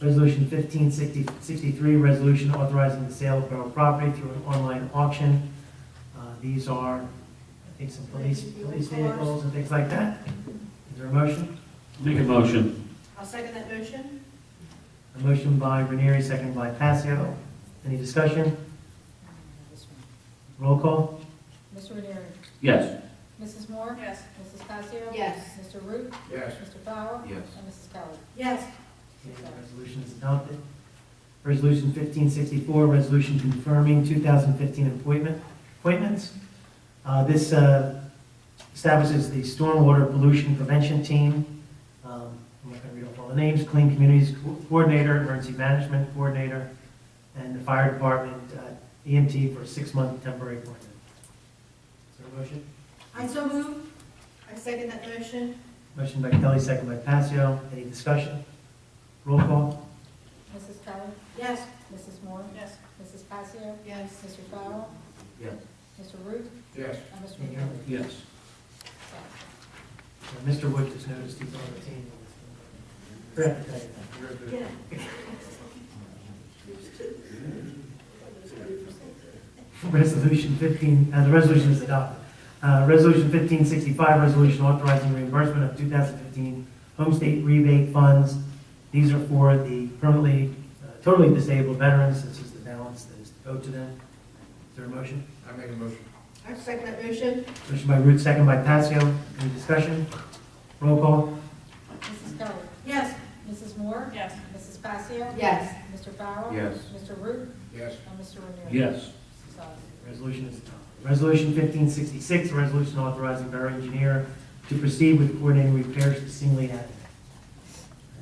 Speaker 1: Resolution 1563, resolution authorizing the sale of borough property through an online auction. These are, I think, some police vehicles and things like that. Is there a motion?
Speaker 4: Make a motion.
Speaker 2: I'll second that motion.
Speaker 1: A motion by Ranieri, second by Pacio. Any discussion? Roll call?
Speaker 3: Mr. Renieri?
Speaker 4: Yes.
Speaker 3: Mrs. Moore?
Speaker 11: Yes.
Speaker 3: Mrs. Pacio?
Speaker 2: Yes.
Speaker 3: Mr. Root?
Speaker 12: Yes.
Speaker 3: Mr. Farrell?
Speaker 10: Yes.
Speaker 3: And Mrs. Kelly?
Speaker 5: Yes.
Speaker 1: Okay, the resolution is adopted. Resolution 1564, resolution confirming 2015 appointments. This establishes the Stormwater Pollution Prevention Team. I'm not going to read off all the names. Clean Communities Coordinator, Emergency Management Coordinator, and the Fire Department EMT for a 6-month temporary appointment. Is there a motion?
Speaker 5: I so move.
Speaker 2: I second that motion.
Speaker 1: Motion by Kelly, second by Passio. Any discussion? Roll call.
Speaker 3: Mrs. Kelly?
Speaker 5: Yes.
Speaker 3: Mrs. Moore?
Speaker 11: Yes.
Speaker 3: Mrs. Passio?
Speaker 2: Yes.
Speaker 3: Mr. Farrell?
Speaker 4: Yes.
Speaker 3: Mr. Root?
Speaker 12: Yes.
Speaker 3: And Mr. Renieri?
Speaker 4: Yes.
Speaker 1: Mr. Wood just noticed he's on the team. Forgot to tell you that.
Speaker 5: Yeah.
Speaker 1: Resolution 15, the resolution is adopted. Resolution 1565, resolution authorizing reimbursement of 2015 home state rebate funds. These are for the permanently, totally disabled veterans. This is the balance that is to go to them. Is there a motion?
Speaker 12: I make a motion.
Speaker 2: I second that motion.
Speaker 1: Motion by Root, second by Passio. Any discussion? Roll call.
Speaker 3: Mrs. Kelly?
Speaker 5: Yes.
Speaker 3: Mrs. Moore?
Speaker 11: Yes.
Speaker 3: Mrs. Passio?
Speaker 2: Yes.
Speaker 3: Mr. Farrell?
Speaker 10: Yes.
Speaker 3: Mr. Root?
Speaker 12: Yes.
Speaker 3: And Mr. Renieri?
Speaker 4: Yes.
Speaker 3: 6 ayes.
Speaker 1: Resolution is adopted. Resolution 1566, a resolution authorizing borough engineer to proceed with coordinating repairs to Stingley Avenue.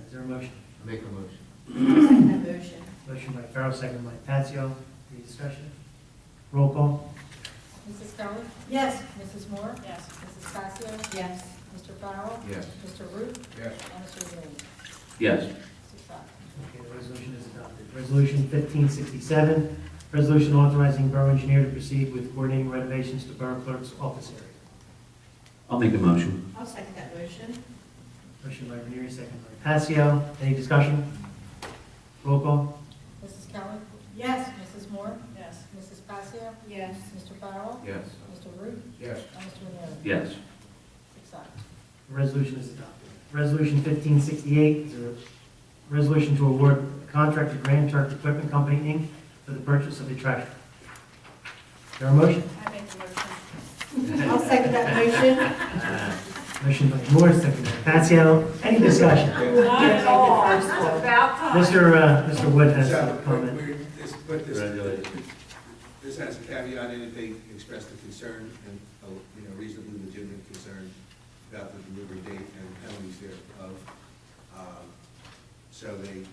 Speaker 1: Is there a motion?
Speaker 10: Make a motion.
Speaker 2: I second that motion.
Speaker 1: Motion by Farrell, second by Passio. Any discussion? Roll call.
Speaker 3: Mrs. Kelly?
Speaker 5: Yes.
Speaker 3: Mrs. Moore?
Speaker 11: Yes.
Speaker 3: Mrs. Passio?
Speaker 2: Yes.
Speaker 3: Mr. Farrell?
Speaker 10: Yes.
Speaker 3: Mr. Root?
Speaker 12: Yes.
Speaker 3: And Mr. Renieri?
Speaker 4: Yes.
Speaker 3: 6 ayes.
Speaker 1: Okay, the resolution is adopted. Resolution 1567, resolution authorizing borough engineer to proceed with coordinating renovations to borough clerk's office area.
Speaker 4: I'll make the motion.
Speaker 2: I'll second that motion.
Speaker 1: Motion by Ranieri, second by Passio. Any discussion? Roll call.
Speaker 3: Mrs. Kelly?
Speaker 5: Yes.
Speaker 3: Mrs. Moore?
Speaker 11: Yes.
Speaker 3: Mrs. Passio?
Speaker 2: Yes.
Speaker 3: Mr. Farrell?
Speaker 10: Yes.
Speaker 3: Mr. Root?
Speaker 12: Yes.
Speaker 3: And Mr. Renieri?
Speaker 4: Yes.
Speaker 3: 6 ayes.
Speaker 1: The resolution is adopted. Resolution 1568 is a resolution to award a contract to Grand Turk Equipment Company, Inc. for the purchase of a trash truck. Is there a motion?
Speaker 11: I make the motion.
Speaker 2: I'll second that motion.
Speaker 1: Motion by Moore, second by Passio. Any discussion?
Speaker 11: Not at all. It's about time.
Speaker 1: Mr. Wood has
Speaker 13: So,
Speaker 1: a comment.
Speaker 4: Congratulations.
Speaker 13: This has a caveat in it, they expressed a concern and, reasonably legitimate concern about the delivery date and penalties thereof. So they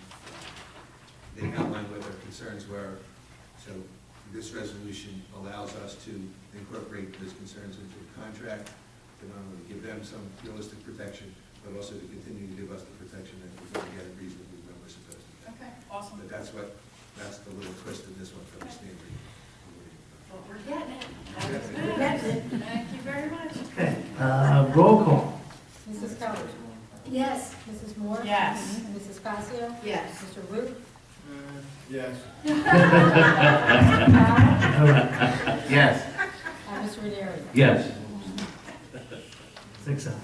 Speaker 13: outlined what their concerns were. So this resolution allows us to incorporate those concerns into the contract, to not only give them some realistic protection, but also to continue to give us the protection that we're going to get it reasonably when we're supposed to.
Speaker 11: Okay, awesome.
Speaker 13: But that's the little twist in this one from the standard.
Speaker 11: Well, we're getting it.
Speaker 5: We're getting it.
Speaker 11: Thank you very much.
Speaker 1: Okay, roll call.
Speaker 3: Mrs. Kelly?
Speaker 5: Yes.
Speaker 3: Mrs. Moore?
Speaker 11: Yes.
Speaker 3: Mrs. Passio?
Speaker 2: Yes.
Speaker 3: Mr. Root?
Speaker 12: Yes.
Speaker 3: Mr. Farrell?
Speaker 1: All right,
Speaker 10: Yes.
Speaker 3: And Mr. Renieri?
Speaker 4: Yes.
Speaker 1: 6 ayes.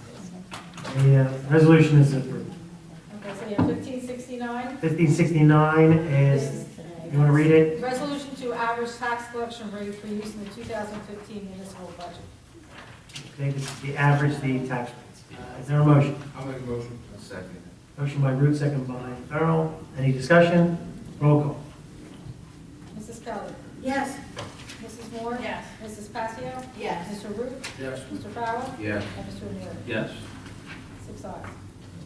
Speaker 1: The resolution is approved.
Speaker 3: Okay, so you have 1569.
Speaker 1: 1569 is, you want to read it?
Speaker 3: Resolution to average tax collection rate for use in the 2015 municipal budget.
Speaker 1: Okay, this is the average, the tax rates. Is there a motion?
Speaker 12: I'll make a motion.
Speaker 10: A second.
Speaker 1: Motion by Root, second by Farrell. Any discussion? Roll call.
Speaker 3: Mrs. Kelly?
Speaker 5: Yes.
Speaker 3: Mrs. Moore?
Speaker 11: Yes.
Speaker 3: Mrs. Passio?
Speaker 2: Yes.
Speaker 3: Mr. Root?
Speaker 12: Yes.
Speaker 3: Mr. Farrell?
Speaker 10: Yes.
Speaker 3: And Mr. Renieri?
Speaker 4: Yes.
Speaker 3: 6 ayes.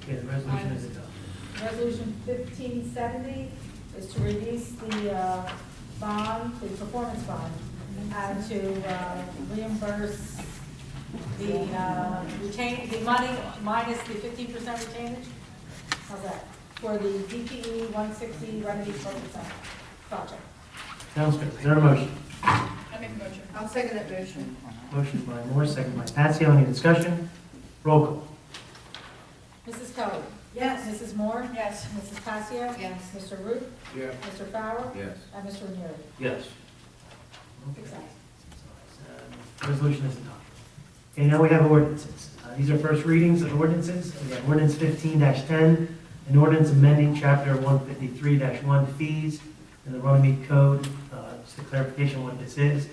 Speaker 1: Okay, the resolution is adopted.
Speaker 3: Resolution 1570 is to release the bond, the performance bond, and to reimburse the the money minus the 15% retainage. How's that? For the DPE 160 Runnemede project.
Speaker 1: Sounds good. Is there a motion?
Speaker 11: I make a motion.
Speaker 2: I'll second that motion.
Speaker 1: Motion by Moore, second by Passio. Any discussion? Roll call.
Speaker 3: Mrs. Kelly?
Speaker 5: Yes.
Speaker 3: Mrs. Moore?
Speaker 11: Yes.
Speaker 3: Mrs. Passio?
Speaker 2: Yes.
Speaker 3: Mr. Root?
Speaker 12: Yes.
Speaker 3: Mr. Farrell?
Speaker 10: Yes.
Speaker 3: And Mr. Renieri?
Speaker 4: Yes.
Speaker 3: 6 ayes.
Speaker 1: Resolution is adopted. Okay, now we have ordinances. These are first readings of ordinances. We have ordinance 15-10, an ordinance amending chapter 153-1 fees in the Runnemede Code. Just a clarification of what this is.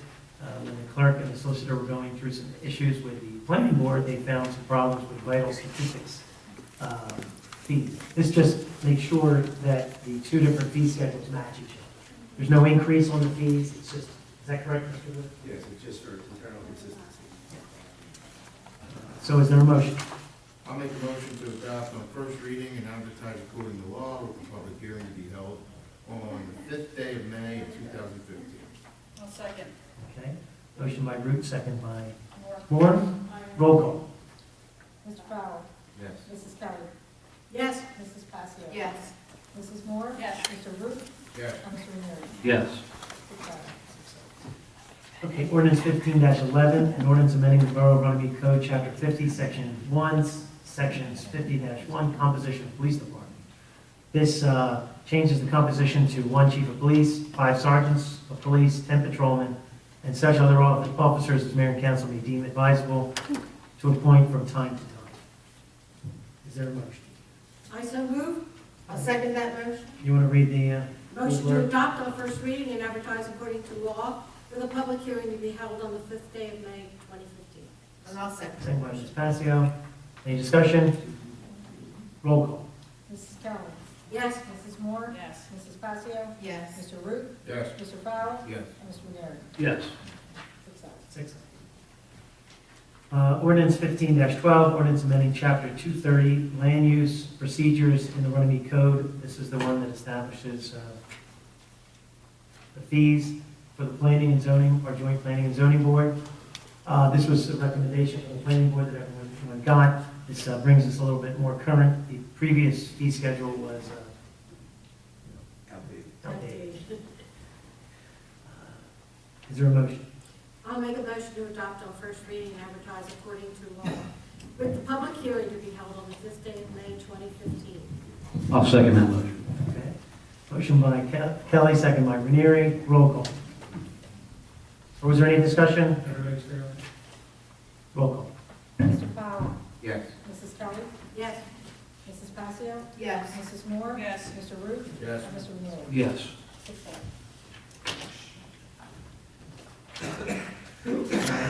Speaker 1: When the clerk and the solicitor were going through some issues with the planning board, they found some problems with vital statistics fees. This just makes sure that the two different fee schedules match each other. There's no increase on the fees, it's just, is that correct, Mr. Wood?
Speaker 13: Yes, it's just for internal consistency.
Speaker 1: So is there a motion?
Speaker 12: I'll make a motion to adopt on first reading and advertise according to law with the public hearing to be held on the 5th day of May of 2015.
Speaker 11: I'll second.
Speaker 1: Okay, motion by Root, second by
Speaker 11: Moore.
Speaker 1: Moore. Roll call.
Speaker 3: Mr. Farrell.
Speaker 8: Yes.
Speaker 3: Mrs. Kelly.
Speaker 5: Yes,
Speaker 3: Mrs. Passio.
Speaker 2: Yes.
Speaker 3: Mrs. Moore.
Speaker 11: Yes.
Speaker 3: Mr. Root.
Speaker 12: Yes.
Speaker 3: And Mr. Ranieri.
Speaker 4: Yes.
Speaker 3: 6 ayes.
Speaker 1: Okay, ordinance 15-11, an ordinance amending the Borough of Runnemede Code, Chapter 50, Section 1, Sections 50-1, composition of police department. This changes the composition to 1 chief of police, 5 sergeants of police, 10 patrolmen, and such other officers as mayor and council may deem advisable to appoint from time to time. Is there a motion?
Speaker 5: I so move.
Speaker 2: I'll second that motion.
Speaker 1: You want to read the,
Speaker 5: Motion to adopt on first reading and advertise according to law with a public hearing to be held on the 5th day of May, 2015.
Speaker 2: And I'll second.
Speaker 1: second by Ms. Passio. Any discussion? Roll call.
Speaker 3: Mrs. Kelly.
Speaker 5: Yes,
Speaker 3: Mrs. Moore.
Speaker 11: Yes.
Speaker 3: Mrs. Passio.
Speaker 2: Yes.
Speaker 3: Mr. Root.
Speaker 12: Yes.
Speaker 3: Mr. Farrell.
Speaker 12: Yes.
Speaker 3: And Mr. Ranieri.
Speaker 4: Yes.
Speaker 3: 6 ayes.
Speaker 1: 6. Ordinance 15-12, ordinance amending Chapter 230, land use procedures in the Runnemede Code. This is the one that establishes the fees for the planning and zoning, or joint planning and zoning board. This was a recommendation from the planning board that everyone got. This brings us a little bit more current. The previous fee schedule was outdated. Is there a motion?
Speaker 5: I'll make a motion to adopt on first reading and advertise according to law with the public hearing to be held on the 5th day of May, 2015.
Speaker 4: I'll second that motion.
Speaker 1: Okay. Motion by Kelly, second by Ranieri. Roll call. Or was there any discussion? Roll call.
Speaker 3: Mr. Farrell.
Speaker 8: Yes.
Speaker 3: Mrs. Kelly.
Speaker 5: Yes,
Speaker 3: Mrs. Passio.
Speaker 2: Yes.
Speaker 3: Mrs. Moore.
Speaker 11: Yes.
Speaker 3: Mr. Root.
Speaker 12: Yes.
Speaker 3: And Mr. Ranieri.
Speaker 4: Yes.
Speaker 3: 6 ayes.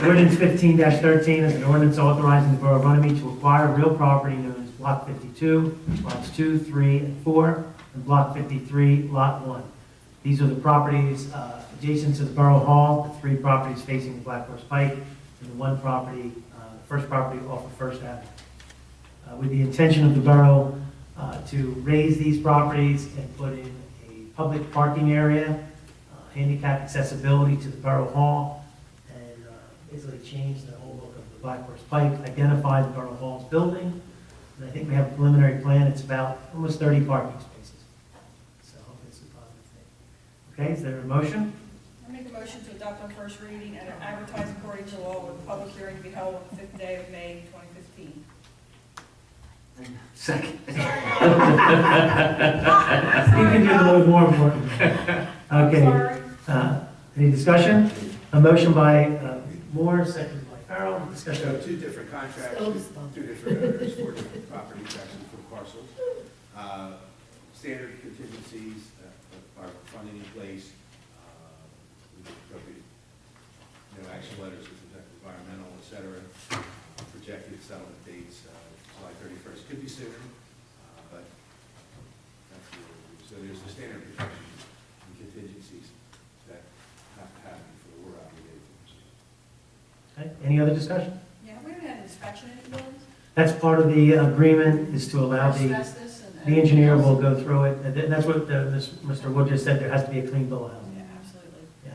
Speaker 1: Ordinance 15-13 is an ordinance authorizing the Borough of Runnemede to acquire real property known as Block 52, Lots 2, 3, and 4, and Block 53, Lot 1. These are the properties adjacent to the Borough Hall, the 3 properties facing the Black Horse Pike, and the 1 property, the first property off of First Avenue. With the intention of the borough to raise these properties and put in a public parking area, handicap accessibility to the Borough Hall, and basically change the whole look of the Black Horse Pike, identify the Borough Hall's building. And I think we have a preliminary plan. It's about almost 30 parking spaces. So hopefully it's a positive thing. Okay, is there a motion?
Speaker 11: I make a motion to adopt on first reading and advertise according to law with a public hearing to be held on the 5th day of May, 2015.
Speaker 4: Second.
Speaker 1: You can do a little more important. Okay. Any discussion? A motion by Moore, second by Farrell. Discussion.
Speaker 13: So 2 different contracts, 2 different owners, 4 different properties, actually, for parcels. Standard contingencies are funding in place. With appropriate, action letters with environmental, et cetera. Projected settlement dates, July 31st, could be sooner, but that's the overview. So there's the standard protections and contingencies that have to happen before we're obligated to.
Speaker 1: Okay. Any other discussion?
Speaker 11: Yeah, we haven't had an inspection in any buildings.
Speaker 1: That's part of the agreement, is to allow
Speaker 11: Asbestos and.
Speaker 1: the engineer will go through it. And that's what Mr. Wood just said, there has to be a clean bill of health.
Speaker 11: Yeah, absolutely.
Speaker 1: Yeah.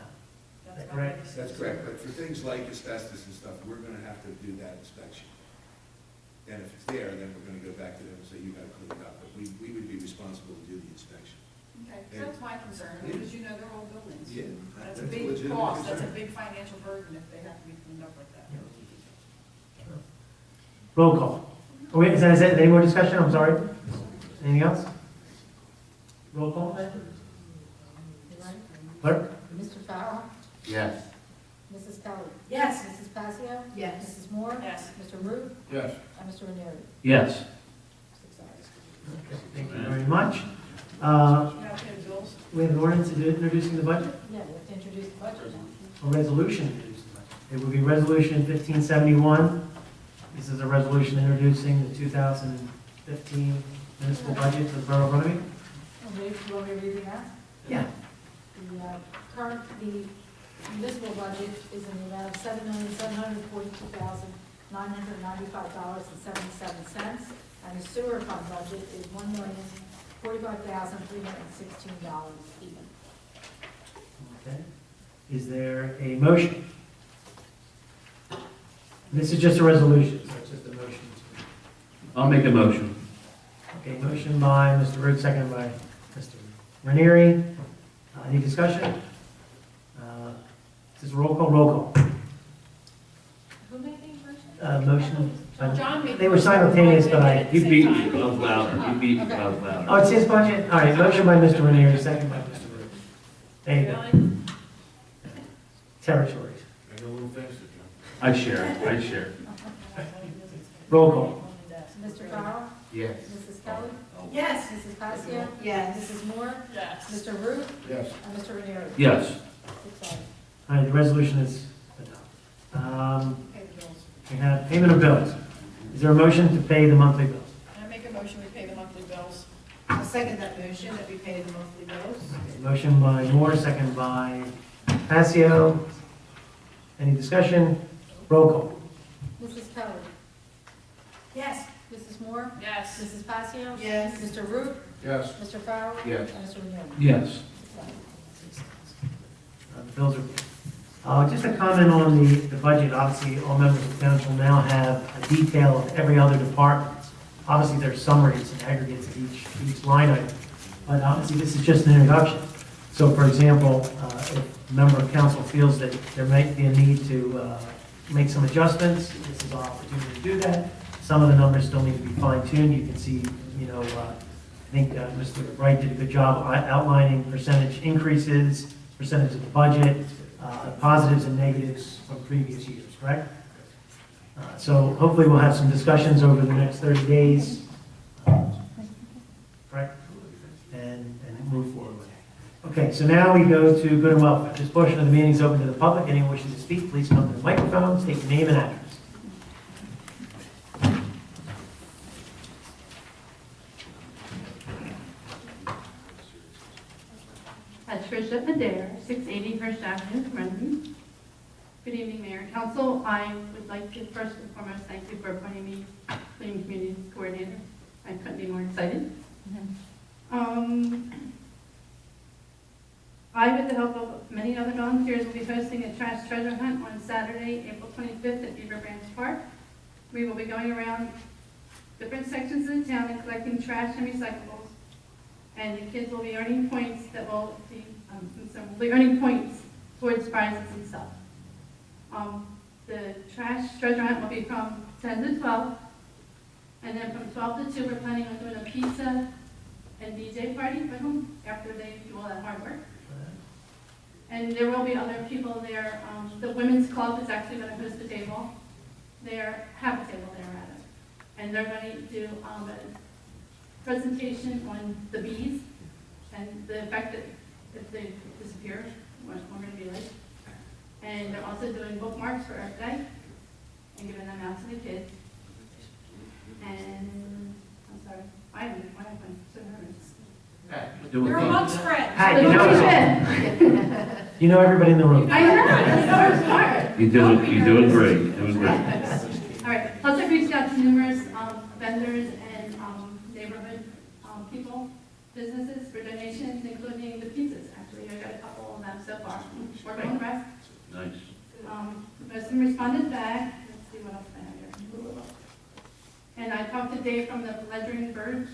Speaker 11: That's
Speaker 1: Is that
Speaker 11: my
Speaker 1: correct?
Speaker 11: biggest
Speaker 13: That's
Speaker 11: concern.
Speaker 13: correct, but for things like asbestos and stuff, we're gonna have to do that inspection. And if it's there, then we're gonna go back to them and say, you gotta clean it up, but we would be responsible to do the inspection.
Speaker 11: Okay, so that's my concern,
Speaker 13: Yeah.
Speaker 11: because they're old buildings.
Speaker 13: Yeah.
Speaker 11: That's a
Speaker 13: That's a
Speaker 11: big
Speaker 13: legitimate
Speaker 11: cost, that's a
Speaker 13: concern.
Speaker 11: big financial burden if they have to be cleaned up like that.
Speaker 1: Roll call. Oh, wait, is that it? Any more discussion? I'm sorry. Anything else? Roll call,
Speaker 3: You ready?
Speaker 1: clerk?
Speaker 3: Mr. Farrell.
Speaker 10: Yes.
Speaker 3: Mrs. Kelly.
Speaker 5: yes,
Speaker 3: Mrs. Passio.
Speaker 2: Yes.
Speaker 3: Mrs. Moore.
Speaker 11: Yes.
Speaker 3: Mr. Root.
Speaker 12: Yes.
Speaker 3: And Mr. Ranieri.
Speaker 4: Yes.
Speaker 3: 6 ayes.
Speaker 1: Okay, thank you very much.
Speaker 11: You have to pay the bills?
Speaker 1: We have an ordinance introducing the budget,
Speaker 3: Yeah, we have to introduce the budget now.
Speaker 1: a resolution introducing the budget. It will be Resolution 1571. This is a resolution introducing the 2015 municipal budget for the Borough of Runnemede.
Speaker 3: You want me to read it now?
Speaker 1: Yeah.
Speaker 3: The municipal budget is in the amount of $7,742,995.77, and the sewer fund budget is $1,045,316 even.
Speaker 1: Okay. Is there a motion? This is just a resolution, so it's just a motion.
Speaker 4: I'll make a motion.
Speaker 1: Okay, motion by Mr. Root, second by Mr. Ranieri. Any discussion? This is roll call.
Speaker 3: Who made the motion?
Speaker 1: Motion.
Speaker 11: John made.
Speaker 1: They were simultaneous, but I,
Speaker 4: You beat me, but I was louder. You beat me, but I was
Speaker 1: oh,
Speaker 4: louder.
Speaker 1: it's his budget? All right, motion by Mr. Ranieri, second by Mr. Root. There you go.
Speaker 11: Really?
Speaker 1: Territories.
Speaker 12: I go a little faster, John.
Speaker 4: I share.
Speaker 1: Roll call.
Speaker 3: Mr. Farrell?
Speaker 10: Yes.
Speaker 3: Mrs. Kelly?
Speaker 11: Yes.
Speaker 3: Mrs. Passios?
Speaker 2: Yes.
Speaker 3: Mrs. Moore?
Speaker 11: Yes.
Speaker 3: Mr. Root?
Speaker 12: Yes.
Speaker 3: And Mr. Ranieri?
Speaker 4: Yes.
Speaker 3: 6 ayes.
Speaker 1: All right, the resolution is adopted.
Speaker 11: Pay the bills.
Speaker 1: We have payment of bills. Is there a motion to pay the monthly bills?
Speaker 11: I make a motion, we pay the monthly bills.
Speaker 2: I'll second that motion that we pay the monthly bills.
Speaker 1: Okay, motion by Moore, second by Passio. Any discussion? Roll call.
Speaker 3: Mrs. Kelly?
Speaker 11: Yes.
Speaker 3: Mrs. Moore?
Speaker 11: Yes.
Speaker 3: Mrs. Passios?
Speaker 2: Yes.
Speaker 3: Mr. Root?
Speaker 12: Yes.
Speaker 3: Mr. Farrell?
Speaker 10: Yes.
Speaker 3: And Mr. Ranieri?
Speaker 4: Yes.
Speaker 3: 6 ayes.
Speaker 1: The bills are paid. Just a comment on the budget. Obviously, all members of council now have a detail of every other department. Obviously, there's summaries and aggregates of each line item. But obviously, this is just an introduction. So, for example, if a member of council feels that there might be a need to make some adjustments, this is our opportunity to do that. Some of the numbers still need to be fine-tuned. You can see, I think Mr. Wright did a good job outlining percentage increases, percentage of the budget, positives and negatives from previous years, correct? So hopefully we'll have some discussions over the next 30 days, correct? And move forward with it. Okay, so now we go to good and welfare. This portion of the meeting is open to the public. Anyone wishing to speak, please come to the microphone, state your name and address.
Speaker 15: Patricia Adair, 680 First Avenue, Runnemede. Good evening, Mayor and Council. I would like to first and foremost thank you for appointing me Clean Communities Coordinator. I couldn't be more excited. I, with the help of many other volunteers, will be hosting a trash treasure hunt on Saturday, April 25th at Beaver Branch Park. We will be going around different sections of the town and collecting trash and recyclables. And the kids will be earning points towards prizes and stuff. The trash treasure hunt will be from 10 to 12. And then from 12 to 2, we're planning on doing a pizza and DJ party for them after they do all that hard work. And there will be other people there. The women's club is actually going to host a table. Have a table there, rather. And they're going to do a presentation on the bees and the effect that if they disappear, what we're going to be like. And they're also doing bookmarks for Earth Day and giving them out to the kids. And I'm sorry, why am I so nervous?
Speaker 11: You're amongst friends.
Speaker 1: Hi, you know everybody in the room.
Speaker 15: I know, it's so smart.
Speaker 4: You're doing great.
Speaker 15: All right, plus I've reached out to numerous vendors and neighborhood people, businesses for donations, including the pizzas. Actually, I got a couple of them so far. Working on the rest.
Speaker 4: Nice.
Speaker 15: Most of them responded back. Let's see what else I have here. And I talked to Dave from the Ledgering Bird.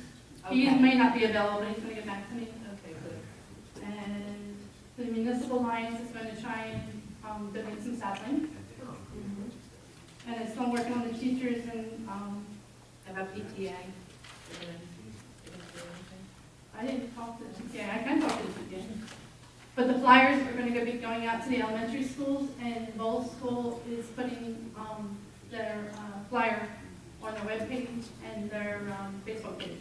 Speaker 15: He
Speaker 2: Okay.
Speaker 15: may not be available, but he's going to get back to me.
Speaker 2: Okay, good.
Speaker 15: And the Municipal Alliance is going to try and donate some sapling. And it's still working on the teachers and,
Speaker 2: How about PTA?
Speaker 15: I didn't talk to the PTA, I can talk to the PTA. But the flyers are going to be going out to the elementary schools, and Bowles School is putting their flyer on their webpage and their Facebook page.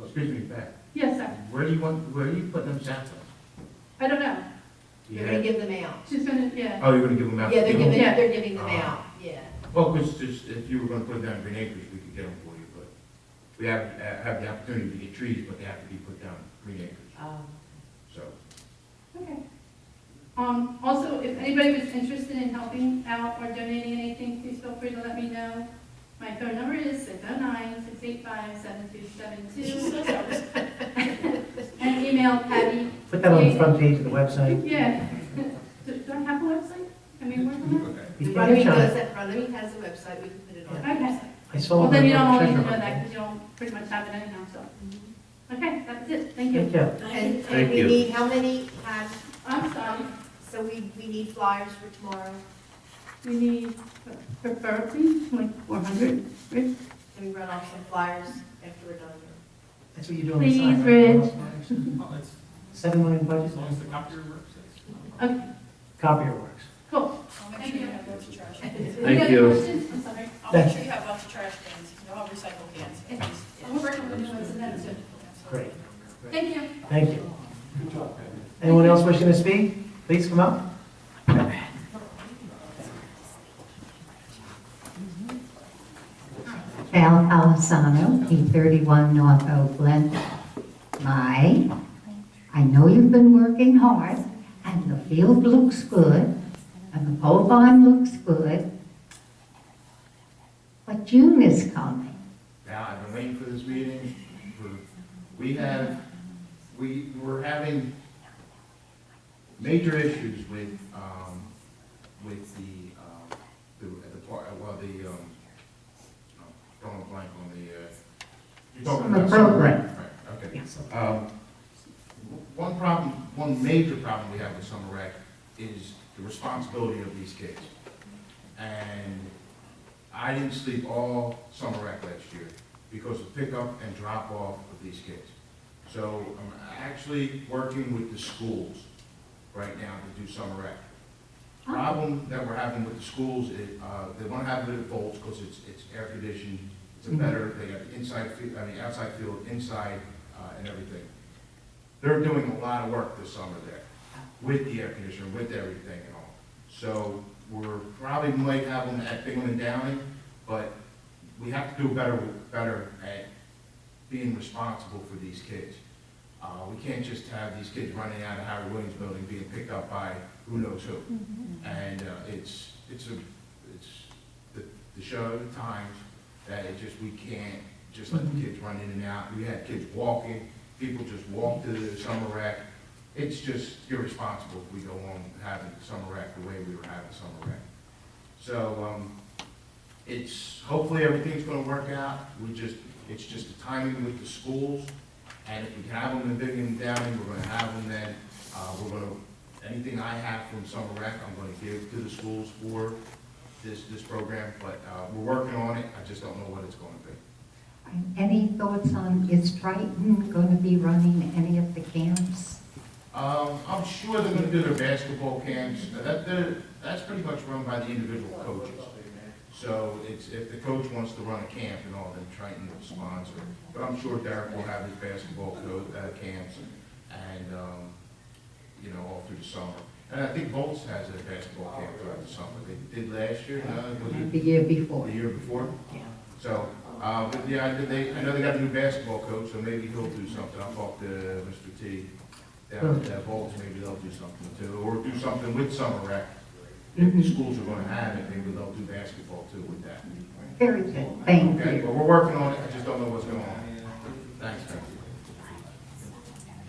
Speaker 8: Excuse me, Pat.
Speaker 15: Yes, sir.
Speaker 8: Where do you put them samples?
Speaker 15: I don't know.
Speaker 2: You're gonna give them out.
Speaker 15: She's going to, yeah.
Speaker 8: Oh, you're gonna give them out?
Speaker 2: Yeah, they're giving,
Speaker 15: Yeah.
Speaker 2: they're giving them out, yeah.
Speaker 8: Well, because if you were gonna put them down in Green Acres, we could get them for you, but we have the opportunity to get trees, but they have to be put down in Green Acres, so.
Speaker 15: Okay. Also, if anybody was interested in helping out or donating anything, please feel free to let me know. My phone number is 609-685-7272. And email Patty.
Speaker 1: Put that on the front page of the website.
Speaker 15: Yeah. do I have a website? Can we work on that?
Speaker 1: You can
Speaker 2: Runnemede
Speaker 1: check
Speaker 2: does
Speaker 1: it.
Speaker 2: that, Runnemede has a website, we can put it on.
Speaker 15: Okay.
Speaker 1: I saw.
Speaker 15: Well,
Speaker 1: it
Speaker 15: then
Speaker 1: on
Speaker 15: you
Speaker 1: the
Speaker 15: don't need to
Speaker 1: treasurer
Speaker 15: know that,
Speaker 1: report.
Speaker 15: because you don't pretty much have it anyhow, so. Okay, that's it, thank you.
Speaker 1: Thank you.
Speaker 2: And
Speaker 4: Thank
Speaker 2: we
Speaker 4: you.
Speaker 2: need, how many have,
Speaker 15: I'm sorry,
Speaker 2: so we need flyers for tomorrow?
Speaker 15: we need preferably like 400, Rich?
Speaker 2: Can we run off some flyers after we're done here?
Speaker 1: That's what you're doing. this
Speaker 15: Please,
Speaker 1: time,
Speaker 15: Rich.
Speaker 1: right? 7 million budget.
Speaker 9: As long as the copier works, that's.
Speaker 15: Okay,
Speaker 1: Copier works.
Speaker 15: cool.
Speaker 11: I'll make sure you have lots of trash cans.
Speaker 15: Any other
Speaker 4: you.
Speaker 15: questions? I'm sorry.
Speaker 11: I'll make sure you have lots of trash cans, you'll have recycle cans.
Speaker 15: I'm working on the new ones and then too.
Speaker 1: Great.
Speaker 15: Thank you.
Speaker 1: Thank you. Anyone else wishing to speak? Please come up.
Speaker 16: Val Palisano, 831 North Oakland. I know you've been working hard, and the field looks good, and the pole barn looks good, but June is coming.
Speaker 8: Now, I've been waiting for this meeting. We're having major issues with drawing a blank on the, you're talking
Speaker 16: Summer
Speaker 8: about
Speaker 16: program.
Speaker 8: Right, okay.
Speaker 16: Yes.
Speaker 8: One major problem we have with summer rec is the responsibility of these kids. And I didn't sleep all summer rec last year because of pickup and drop off of these kids. So I'm actually working with the schools right now to do summer rec. Problem that we're having with the schools is, they want to have it at Bolts because it's air conditioned, it's a better, they got the outside field, inside, and everything. They're doing a lot of work this summer there, with the air conditioner, with everything and all. So we're probably might have them at Bingham and Downing, but we have to do better at being responsible for these kids. We can't just have these kids running out of Howard Williams Building being picked up by who knows who. And it's the show, the times, that we can't just let the kids run in and out. We had kids walking, people just walk to the summer rec. It's just irresponsible if we go on having summer rec the way we were having summer rec. So, hopefully everything's gonna work out. It's just the timing with the schools. And if we can have them in Bingham and Downing, we're gonna have them then. Anything I have from summer rec, I'm gonna give to the schools for this program, but we're working on it. I just don't know what it's gonna be.
Speaker 16: Any thoughts on, is Triton going to be running any of the camps?
Speaker 8: I'm sure they're gonna do their basketball camps. That's pretty much run by the individual coaches. So if the coach wants to run a camp and all, then Triton will sponsor. But I'm sure Derek will have his basketball camps and, all through the summer. And I think Bolts has a basketball camp throughout the summer. They did last year, was it
Speaker 16: The year before.
Speaker 8: the year before?
Speaker 16: Yeah.
Speaker 8: So, but yeah, I know they got a new basketball coach, so maybe he'll do something. I'll talk to Mr. T down at Bolts, maybe they'll do something too. Or do something with summer rec. If the schools are gonna have it, maybe they'll do basketball too with that.
Speaker 16: Very good, thank
Speaker 8: Okay,
Speaker 16: you.
Speaker 8: but we're working on it, I just don't know what's going on. Thanks, thank you.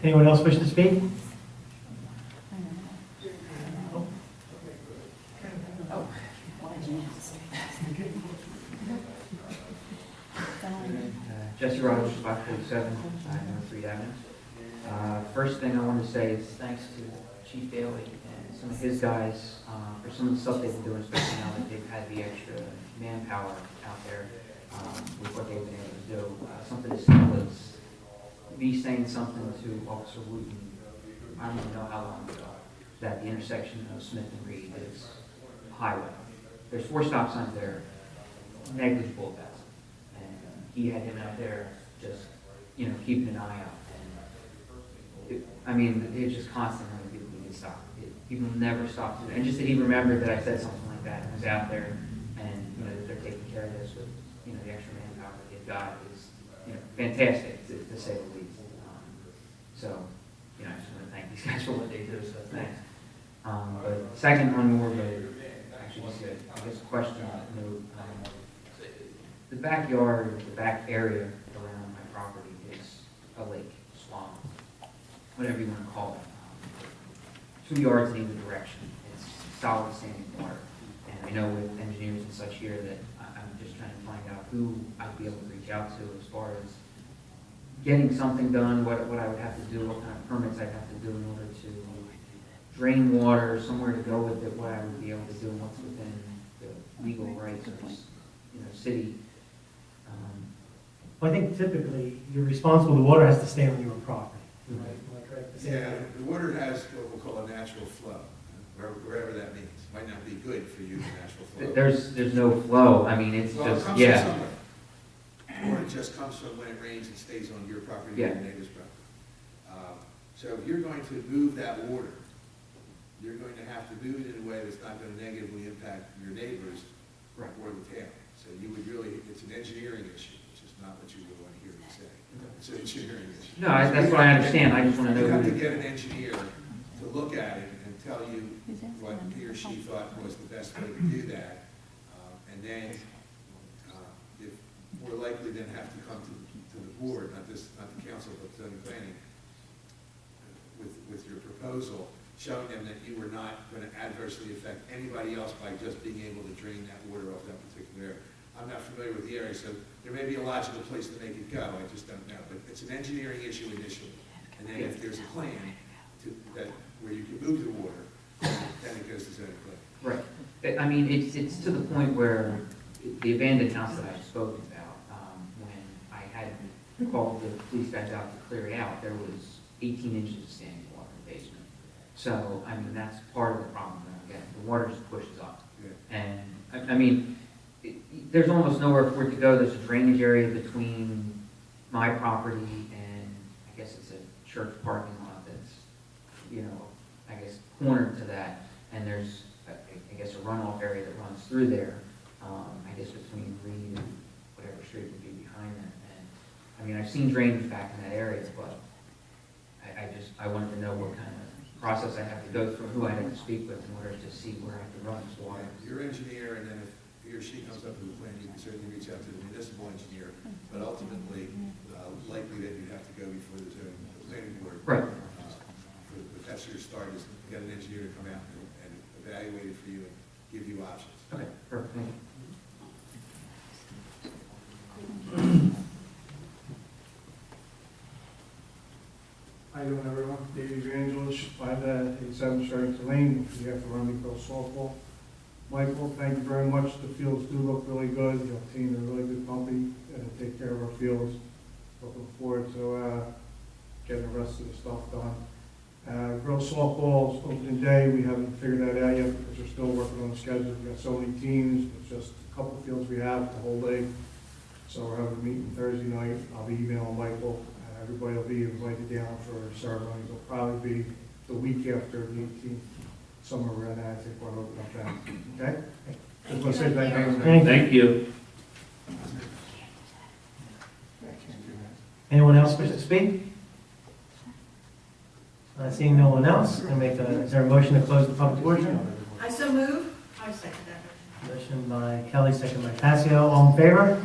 Speaker 1: Anyone else wish to speak?
Speaker 17: Jesse Rogers, 547, 903 Avenue. First thing I want to say is thanks to Chief Daly and some of his guys for some of the stuff they've been doing, especially now that they've had the extra manpower out there with what they've been able to do. Something as simple as me saying something to Officer Wooten, I don't even know how long ago, that the intersection of Smith and Reed is a highway. There's 4 stop signs there, negligible at best. He had him out there just, keeping an eye out. And it's just constantly people need to stop. People never stop. And just that he remembered that I said something like that and was out there and, that they're taking care of this with, the extra manpower that they've got is, fantastic to say the least. So, I just want to thank these guys for what they do, so thanks. But second on more of actually just a question, the backyard, the back area around my property is a lake, swamp, whatever you want to call it. 2 yards in either direction. It's solid standing water. And I know with engineers and such here that I'm just trying to find out who I'd be able to reach out to as far as getting something done, what I would have to do, what kind of permits I'd have to do in order to drain water, somewhere to go with it, what I would be able to do, and what's within the legal rights of, city.
Speaker 1: Well, I think typically, you're responsible, the water has to stay on your property. Am I correct to say
Speaker 13: Yeah,
Speaker 1: that?
Speaker 13: the water has what we'll call a natural flow, wherever that means. Might not be good for you, the natural flow.
Speaker 17: There's no flow, I mean, it's
Speaker 13: Well, it
Speaker 17: just,
Speaker 13: comes from
Speaker 17: yeah.
Speaker 13: somewhere. Or it just comes from when it rains and stays on your property or
Speaker 17: Yeah.
Speaker 13: your neighbor's property. So if you're going to move that water, you're going to have to move it in a way that's not going to negatively impact your neighbors
Speaker 17: Right.
Speaker 13: or the town. So you would really, it's an engineering issue, which is not what you would want to hear me say. It's an engineering issue.
Speaker 17: No, that's what I understand, I just want to know.
Speaker 13: You have
Speaker 17: who
Speaker 13: to get an engineer to look at it and tell you what he or she thought was the best way to do that. And then, if more likely then have to come to the board, not the council, but zoning planning, with your proposal, showing them that you were not going to adversely affect anybody else by just being able to drain that water off that particular area. I'm not familiar with the area, so there may be a logical place to make it go, I just don't know. But it's an engineering issue initially. And then if there's a plan where you can move the water, then it goes to zoning planning.
Speaker 17: Right, I mean, it's to the point where the abandoned house that I've spoken about, when I had called the police guys out to clear it out, there was 18 inches of standing water in the basement. So, I mean, that's part of the problem that I'm getting, the water just pushes up.
Speaker 13: Yeah.
Speaker 17: And, I mean, there's almost nowhere for it to go, there's a drainage area between my property and, I guess it's a church parking lot that's, I guess cornered to that, and there's, I guess, a runoff area that runs through there, I guess between Reed and whatever street would be behind that. And, I mean, I've seen drainage back in that area, but I wanted to know what kind of process I have to go through, who I have to speak with in order to see where I can run this water.
Speaker 13: Your engineer, and then if he or she comes up with a plan, you can certainly reach out to the municipal engineer, but ultimately, likely that you'd have to go before the planning board.
Speaker 17: Right.
Speaker 13: But that's your start, is to get an engineer to come out and evaluate it for you and give you options.
Speaker 17: Okay, perfect, thank you.
Speaker 18: How you doing, everyone? Dave Evangelos, 587 Sherrington Lane, on behalf of Runnemede softball. Michael, thank you very much. The fields do look really good. You obtained a really good company to take care of our fields. Looking forward to getting the rest of the stuff done. Girls softball's opening day. We haven't figured that out yet because we're still working on the schedule. We've got so many teams. It's just a couple fields we have the whole day. So we're having a meeting Thursday night. I'll be emailing Michael. Everybody will be invited down for ceremonies. It'll probably be the week after the 18th, somewhere around that. I think we'll open up then. Okay? Just want to say thank you.
Speaker 4: Thank you.
Speaker 1: Anyone else wish to speak? Seeing no one else, is there a motion to close the public portion?
Speaker 5: I so move. I second that.
Speaker 1: Motion by Kelly, second by Passio. All in favor?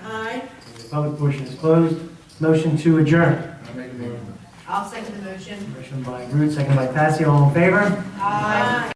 Speaker 5: Aye.
Speaker 1: The public portion is closed. Motion to adjourn.
Speaker 12: I make a motion.
Speaker 2: I'll second the motion.
Speaker 1: Motion by Root, second by Passio. All in favor?
Speaker 2: Aye.